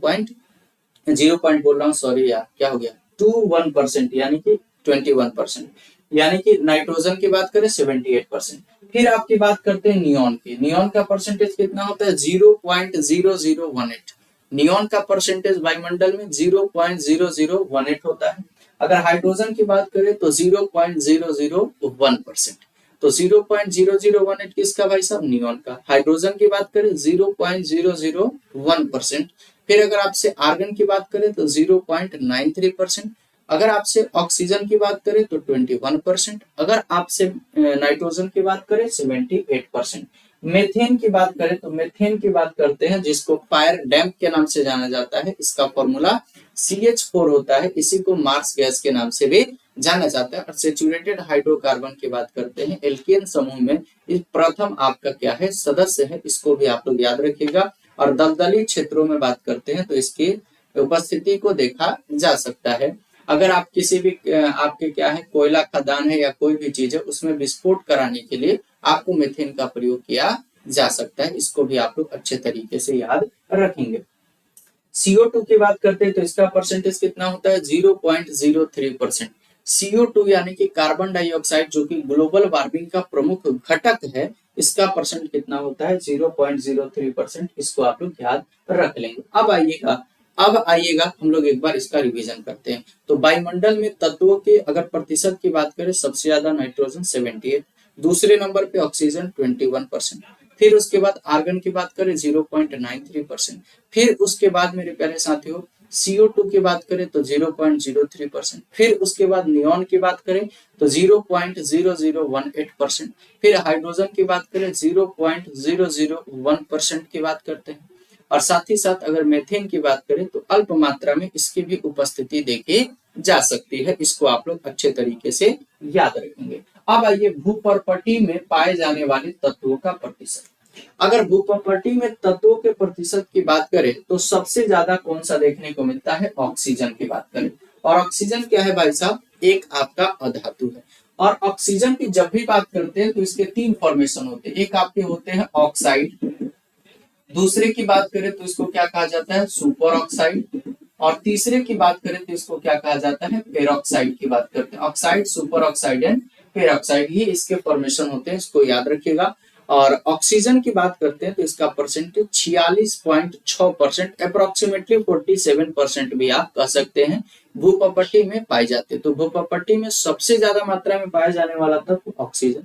बोल रहा हूँ, सॉरी यार, क्या हो गया? 21%, यानी कि 21%। यानी कि नाइट्रोजन की बात करें 78%। फिर आपकी बात करते हैं नियॉन की। नियॉन का परसेंटेज कितना होता है? 0.0018। नियॉन का परसेंटेज वायुमंडल में 0.0018 होता है। अगर हाइड्रोजन की बात करें तो 0.001%। तो 0.0018 किसका भाई साहब? नियॉन का। हाइड्रोजन की बात करें 0.001%। फिर अगर आपसे आर्गन की बात करें तो 0.93%। अगर आपसे ऑक्सीजन की बात करें तो 21%। अगर आपसे नाइट्रोजन की बात करें 78%। मेथेन की बात करें तो मेथेन की बात करते हैं, जिसको फायर डैम्प के नाम से जाना जाता है। इसका फॉर्मूला CH4 होता है, इसी को मार्स गैस के नाम से भी जाना जाता है। और सेचुरेटेड हाइड्रोकार्बन की बात करते हैं, एल्केन समूह में इस प्रथम आपका क्या है? सदस्य है, इसको भी आप लोग याद रखिएगा। और दलदली क्षेत्रों में बात करते हैं तो इसकी उपस्थिति को देखा जा सकता है। अगर आप किसी भी आपके क्या है कोयला खदान है या कोई भी चीज है, उसमें विस्फोट कराने के लिए आपको मीथेन का प्रयोग किया जा सकता है। इसको भी आप लोग अच्छे तरीके से याद रखेंगे। CO2 की बात करते हैं तो इसका परसेंटेज कितना होता है? 0.03%। CO2 यानी कि कार्बन डाइऑक्साइड, जो कि ग्लोबल वार्मिंग का प्रमुख घटक है, इसका परसेंट कितना होता है? 0.03%। इसको आप लोग याद रख लेंगे। अब आइएगा हम लोग एक बार इसका रिवीजन करते हैं। तो वायुमंडल में तत्वों के अगर प्रतिशत की बात करें, सबसे ज्यादा नाइट्रोजन 78, दूसरे नंबर पे ऑक्सीजन 21%, फिर उसके बाद आर्गन की बात करें 0.93%, फिर उसके बाद मेरे प्यारे साथियों CO2 की बात करें तो 0.03%, फिर उसके बाद नियॉन की बात करें तो 0.0018%, फिर हाइड्रोजन की बात करें 0.001% की बात करते हैं। और साथ ही साथ अगर मेथेन की बात करें तो अल्प मात्रा में इसकी भी उपस्थिति देखी जा सकती है। इसको आप लोग अच्छे तरीके से याद रखेंगे। अब आइए भूपर्पटी में पाए जाने वाले तत्वों का प्रतिशत। अगर भूपर्पटी में तत्वों के प्रतिशत की बात करें तो सबसे ज्यादा कौन सा देखने को मिलता है? ऑक्सीजन की बात करें। और ऑक्सीजन क्या है भाई साहब? एक आपका अधातु है। और ऑक्सीजन की जब भी बात करते हैं तो इसके 3 फॉर्मेशन होते हैं। एक आपके होते हैं ऑक्साइड, दूसरे की बात करें तो इसको क्या कहा जाता है? Super oxide. और तीसरे की बात करें तो इसको क्या कहा जाता है? पेरोक्साइड की बात करते हैं। Oxide, super oxide and peroxide, ये इसके फॉर्मेशन होते हैं, इसको याद रखिएगा। और ऑक्सीजन की बात करते हैं तो इसका परसेंटेज 46.6%, अप्रोक्सीमेटली 47% भी आप कह सकते हैं, भूपर्पटी में पाए जाते हैं। तो भूपर्पटी में सबसे ज्यादा मात्रा में पाया जाने वाला तत्व ऑक्सीजन।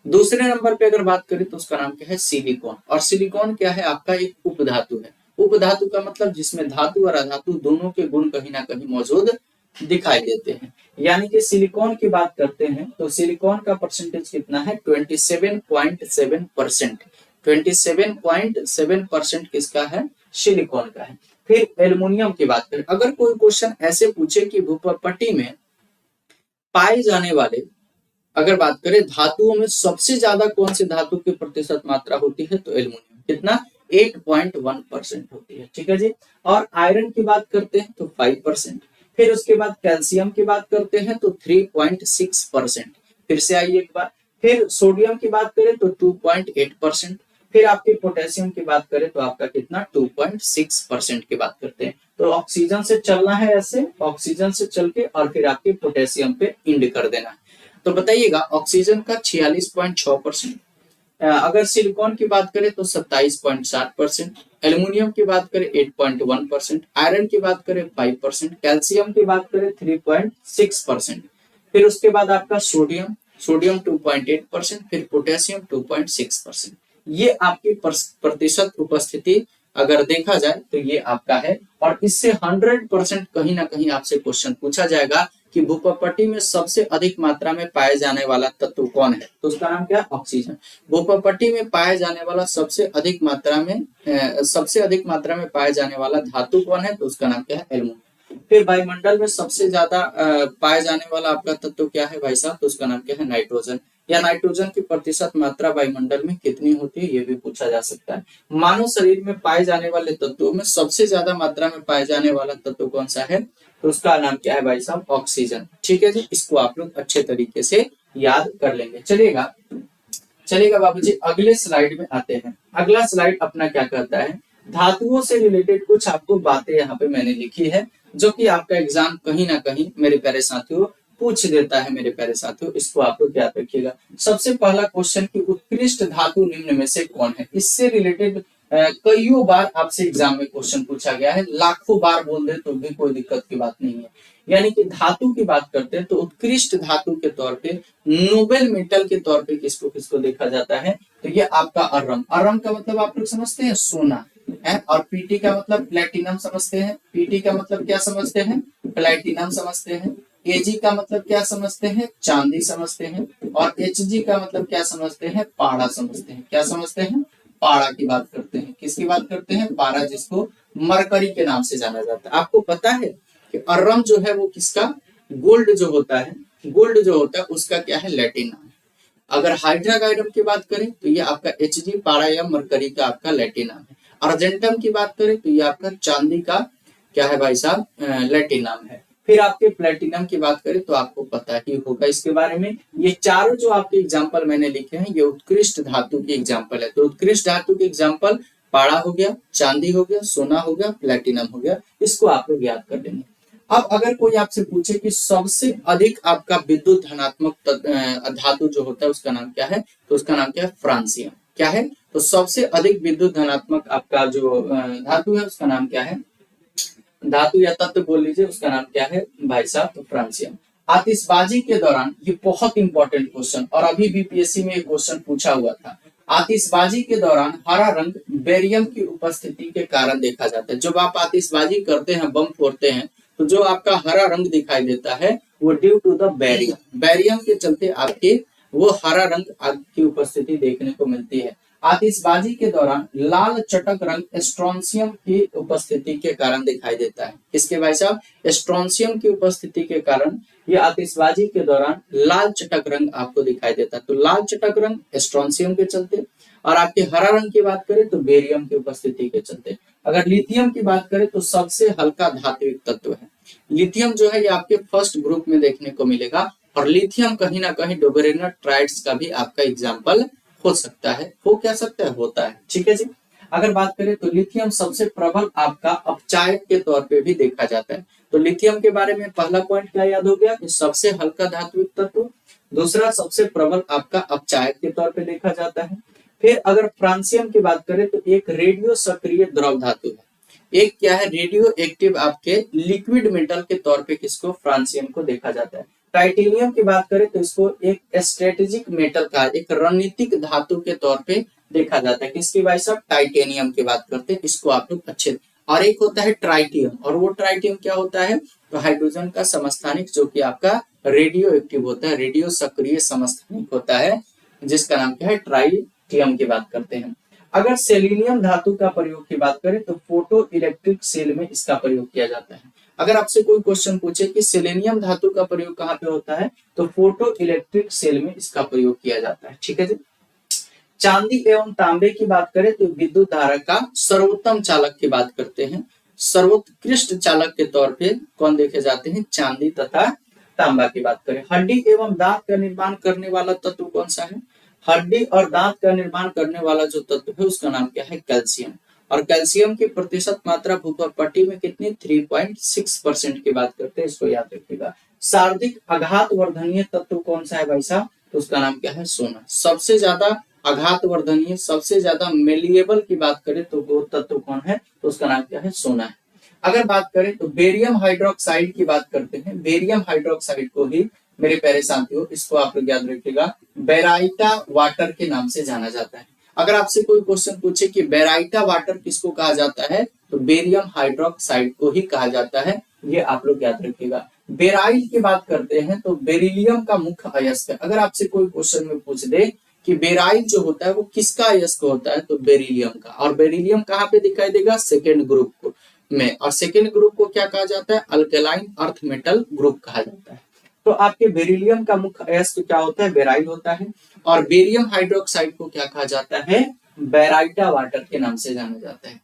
दूसरे नंबर पे अगर बात करें तो उसका नाम क्या है? सिलिकॉन। और सिलिकॉन क्या है? आपका एक उपधातु है। उपधातु का मतलब जिसमें धातु और अधातु दोनों के गुण कहीं ना कहीं मौजूद दिखाई देते हैं। यानी कि सिलिकॉन की बात करते हैं तो सिलिकॉन का परसेंटेज कितना है? 27.7%। 27.7% किसका है? सिलिकॉन का है। फिर एल्युमिनियम की बात करें, अगर कोई क्वेश्चन ऐसे पूछे कि भूपट्टी में पाए जाने वाले, अगर बात करें धातुओं में सबसे ज्यादा कौन सी धातु की प्रतिशत मात्रा होती है, तो एल्युमिनियम। कितना? 8.1% होती है। ठीक है जी। और आयरन की बात करते हैं तो 5%। फिर उसके बाद कैल्शियम की बात करते हैं तो 3.6%। फिर से आइए एक बार, फिर सोडियम की बात करें तो 2.8%। फिर आपके पोटेशियम की बात करें तो आपका कितना? 2.6% की बात करते हैं। तो ऑक्सीजन से चलना है ऐसे, ऑक्सीजन से चल के और फिर आपके पोटेशियम पे इंड कर देना है। तो बताइएगा ऑक्सीजन का 46.6%, अगर सिलिकॉन की बात करें तो 27.7%, एल्युमिनियम की बात करें 8.1%, आयरन की बात करें 5%, कैल्शियम की बात करें 3.6%। फिर उसके बाद आपका सोडियम, सोडियम 2.8%, फिर पोटेशियम 2.6%। ये आपकी प्रतिशत उपस्थिति अगर देखा जाए तो ये आपका है। और इससे 100% कहीं ना कहीं आपसे क्वेश्चन पूछा जाएगा कि भूपट्टी में सबसे अधिक मात्रा में पाए जाने वाला तत्व कौन है, तो उसका नाम क्या है? ऑक्सीजन। भूपट्टी में पाए जाने वाला सबसे अधिक मात्रा में पाए जाने वाला धातु कौन है, तो उसका नाम क्या है? एल्युमिनियम। फिर वायुमंडल में सबसे ज्यादा पाए जाने वाला आपका तत्व क्या है भाई साहब, तो उसका नाम क्या है? नाइट्रोजन। या नाइट्रोजन की प्रतिशत मात्रा वायुमंडल में कितनी होती है, ये भी पूछा जा सकता है। मानव शरीर में पाए जाने वाले तत्वों में सबसे ज्यादा मात्रा में पाए जाने वाला तत्व कौन सा है, तो उसका नाम क्या है भाई साहब? ऑक्सीजन। ठीक है जी, इसको आप लोग अच्छे तरीके से याद कर लेंगे। चलिएगा बाबूजी, अगले स्लाइड में आते हैं। अगला स्लाइड अपना क्या कहता है, धातुओं से रिलेटेड कुछ आपको बातें यहाँ पे मैंने लिखी है जो कि आपका एग्जाम कहीं ना कहीं मेरे प्यारे साथियों पूछ देता है। मेरे प्यारे साथियों, इसको आप लोग याद रखिएगा। सबसे पहला क्वेश्चन की उत्कृष्ट धातु निम्न में से कौन है, इससे रिलेटेड कईयों बार आपसे एग्जाम में क्वेश्चन पूछा गया है, लाखों बार बोल दे तो भी कोई दिक्कत की बात नहीं है। यानी कि धातु की बात करते हैं तो उत्कृष्ट धातु के तौर पे, नोबेल मेटल के तौर पे किसको किसको देखा जाता है, तो ये आपका अरम। अरम का मतलब आप लोग समझते हैं? सोना है। और पीटी का मतलब प्लेटिनम समझते हैं। पीटी का मतलब क्या समझते हैं? प्लेटिनम समझते हैं। एजी का मतलब क्या समझते हैं? चांदी समझते हैं। और एचजी का मतलब क्या समझते हैं? पारा समझते हैं। क्या समझते हैं? पारा की बात करते हैं। किसकी बात करते हैं? पारा, जिसको मरकरी के नाम से जाना जाता है। आपको पता है कि अरम जो है वो किसका? गोल्ड जो होता है, गोल्ड जो होता है उसका क्या है? लैटिन नाम है। अगर हाइड्रागाइडम की बात करें तो ये आपका एचजी, पारा या मरकरी का आपका लैटिन नाम है। अर्जेंटम की बात करें तो ये आपका चांदी का क्या है भाई साहब? लैटिन नाम है। फिर आपके प्लेटिनम की बात करें तो आपको पता ही होगा इसके बारे में। ये चारों जो आपके एग्जाम्पल मैंने लिखे हैं ये उत्कृष्ट धातु की एग्जाम्पल है। तो उत्कृष्ट धातु के एग्जाम्पल पारा हो गया, चांदी हो गया, सोना हो गया, प्लेटिनम हो गया। इसको आप लोग याद कर लेंगे। अब अगर कोई आपसे पूछे कि सबसे अधिक आपका विद्युत धनात्मक धातु जो होता है उसका नाम क्या है, तो उसका नाम क्या है? फ्रांसियम। क्या है? तो सबसे अधिक विद्युत धनात्मक आपका जो धातु है उसका नाम क्या है? धातु या तत्व बोल लीजिए, उसका नाम क्या है भाई साहब? तो फ्रांसियम। आतिशबाजी के दौरान, ये बहुत इंपॉर्टेंट क्वेश्चन, और अभी बीपीएससी में एक क्वेश्चन पूछा हुआ था। आतिशबाजी के दौरान हरा रंग बेरियम की उपस्थिति के कारण देखा जाता है। जब आप आतिशबाजी करते हैं, बम फोड़ते हैं, तो जो आपका हरा रंग दिखाई देता है वो due to the barium. Barium के चलते आपके वो हरा रंग की उपस्थिति देखने को मिलती है। आतिशबाजी के दौरान लाल चटक रंग स्ट्रोंशियम की उपस्थिति के कारण दिखाई देता है। किसके भाई साहब? स्ट्रोंशियम की उपस्थिति के कारण ये आतिशबाजी के दौरान लाल चटक रंग आपको दिखाई देता है। तो लाल चटक रंग स्ट्रोंशियम के चलते, और आपके हरा रंग की बात करें तो बेरियम की उपस्थिति के चलते। अगर लिथियम की बात करें तो सबसे हल्का धात्विक तत्व है। लिथियम जो है ये आपके फर्स्ट ग्रुप में देखने को मिलेगा, और लिथियम कहीं ना कहीं डोबेरेनर ट्राइड्स का भी आपका एग्जाम्पल हो सकता है। हो क्या सकता है? होता है। ठीक है जी। अगर बात करें तो लिथियम सबसे प्रबल आपका अपचायक के तौर पे भी देखा जाता है। तो लिथियम के बारे में पहला पॉइंट क्या याद हो गया? सबसे हल्का धात्विक तत्व। दूसरा, सबसे प्रबल आपका अपचायक के तौर पे देखा जाता है। फिर अगर फ्रांसियम की बात करें तो एक रेडियो सक्रिय द्रव धातु है। एक क्या है? रेडियो एक्टिव आपके लिक्विड मेटल के तौर पे किसको? फ्रांसियम को देखा जाता है। टाइटेनियम की बात करें तो इसको एक स्ट्रेटेजिक मेटल का, एक रणनीतिक धातु के तौर पे देखा जाता है। किसकी भाई साहब? टाइटेनियम की बात करते हैं, इसको आप लोग अच्छे। और एक होता है ट्राइटियम, और वो ट्राइटियम क्या होता है? तो हाइड्रोजन का समस्थानिक जो कि आपका रेडियो एक्टिव होता है, रेडियो सक्रिय समस्थानिक होता है, जिसका नाम क्या है? ट्राइटियम की बात करते हैं। अगर सेलेनियम धातु का प्रयोग की बात करें तो फोटो इलेक्ट्रिक सेल में इसका प्रयोग किया जाता है। अगर आपसे कोई क्वेश्चन पूछे कि सेलेनियम धातु का प्रयोग कहाँ पे होता है, तो फोटो इलेक्ट्रिक सेल में इसका प्रयोग किया जाता है। ठीक है जी। चांदी एवं तांबे की बात करें तो विद्युत धारा का सर्वोत्तम चालक की बात करते हैं। सर्वोत्कृष्ट चालक के तौर पे कौन देखे जाते हैं, चांदी तथा तांबा की बात करें। हड्डी एवं दांत का निर्माण करने वाला तत्व कौन सा है, हड्डी और दांत का निर्माण करने वाला जो तत्व है उसका नाम क्या है, कैल्शियम। और कैल्शियम की प्रतिशत मात्रा भूगर्भ पट्टी में कितनी, 3.6% की बात करते हैं, इसको याद रखिएगा। सर्वाधिक आघात वर्धनीय तत्व कौन सा है भाई साहब, तो उसका नाम क्या है, सोना। सबसे ज्यादा आघात वर्धनीय, सबसे ज्यादा मेलिएबल की बात करें तो वो तत्व कौन है, तो उसका नाम क्या है, सोना है। अगर बात करें तो बेरियम हाइड्रोक्साइड की बात करते हैं। बेरियम हाइड्रोक्साइड को ही मेरे प्यारे साथियों, इसको आप लोग याद रखिएगा, बेराइटा वाटर के नाम से जाना जाता है। अगर आपसे कोई क्वेश्चन पूछे कि बेराइटा वाटर किसको कहा जाता है, तो बेरियम हाइड्रोक्साइड को ही कहा जाता है, ये आप लोग याद रखिएगा। बेराइल की बात करते हैं तो बेरिलियम का मुख्य अयस्क है। अगर आपसे कोई क्वेश्चन में पूछ दे कि बेराइल जो होता है वो किसका अयस्क होता है, तो बेरिलियम का। और बेरिलियम कहाँ पे दिखाई देगा, सेकेंड ग्रुप में। और सेकेंड ग्रुप को क्या कहा जाता है, अल्केलाइन अर्थ मेटल ग्रुप कहा जाता है। तो आपके बेरिलियम का मुख्य अयस्क क्या होता है, बेराइल होता है। और बेरियम हाइड्रोक्साइड को क्या कहा जाता है, बेराइटा वाटर के नाम से जाना जाता है।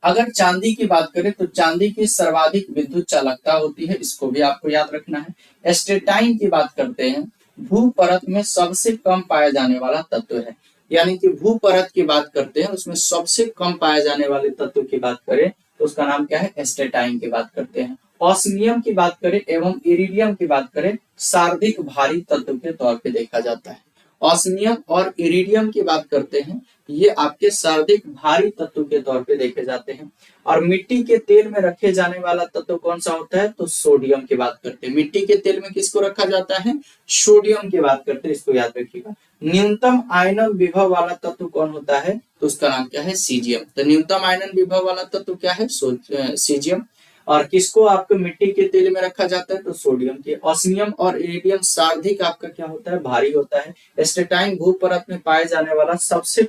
अगर चांदी की बात करें तो चांदी की सर्वाधिक विद्युत चालकता होती है, इसको भी आपको याद रखना है। एस्टेटाइन की बात करते हैं, भू परत में सबसे कम पाया जाने वाला तत्व है। यानी कि भू परत की बात करते हैं उसमें सबसे कम पाए जाने वाले तत्व की बात करें तो उसका नाम क्या है, एस्टेटाइन की बात करते हैं। ऑस्मियम की बात करें एवं इरिडियम की बात करें, सर्वाधिक भारी तत्व के तौर पे देखा जाता है। ऑस्मियम और इरिडियम की बात करते हैं, ये आपके सर्वाधिक भारी तत्व के तौर पे देखे जाते हैं। और मिट्टी के तेल में रखे जाने वाला तत्व कौन सा होता है, तो सोडियम की बात करते हैं। मिट्टी के तेल में किसको रखा जाता है, सोडियम की बात करते हैं, इसको याद रखिएगा। न्यूनतम आयनन विभव वाला तत्व कौन होता है, तो उसका नाम क्या है, सीजियम। तो न्यूनतम आयनन विभव वाला तत्व क्या है, सीजियम। और किसको आपको मिट्टी के तेल में रखा जाता है, तो सोडियम के। ऑस्मियम और इरिडियम सर्वाधिक आपका क्या होता है, भारी होता है। एस्टेटाइन भू परत में पाए जाने वाला सबसे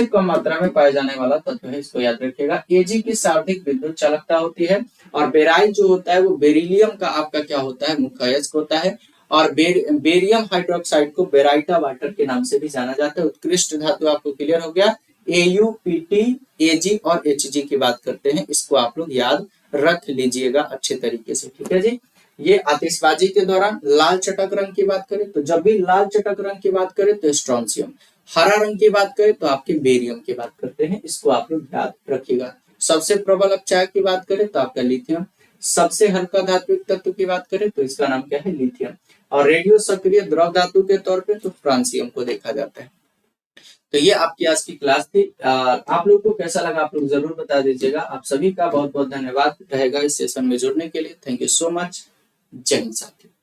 कम मात्रा में पाए जाने वाला तत्व है, इसको याद रखिएगा। एजी की सर्वाधिक विद्युत चालकता होती है। और बेराइल जो होता है वो बेरिलियम का आपका क्या होता है, मुख्य अयस्क होता है। और बेरियम हाइड्रोक्साइड को बेराइटा वाटर के नाम से भी जाना जाता है। उत्कृष्ट धातु आपको क्लियर हो गया। AU, PT, AG और HG की बात करते हैं, इसको आप लोग याद रख लीजिएगा अच्छे तरीके से। ठीक है जी। ये आतिशबाजी के दौरान लाल चटक रंग की बात करें तो जब भी लाल चटक रंग की बात करें तो स्ट्रोंशियम, हरा रंग की बात करें तो आपके बेरियम की बात करते हैं, इसको आप लोग याद रखिएगा। सबसे प्रबल अपचायक की बात करें तो आपका लिथियम। सबसे हल्का धात्विक तत्व की बात करें तो इसका नाम क्या है, लिथियम। और रेडियो सक्रिय द्रव धातु के तौर पे तो फ्रांसियम को देखा जाता है। तो ये आपकी आज की क्लास थी। आप लोग को कैसा लगा आप लोग जरूर बता दीजिएगा। आप सभी का बहुत बहुत धन्यवाद रहेगा इस सेशन में जुड़ने के लिए। Thank you so much. जय हिंद साथियों।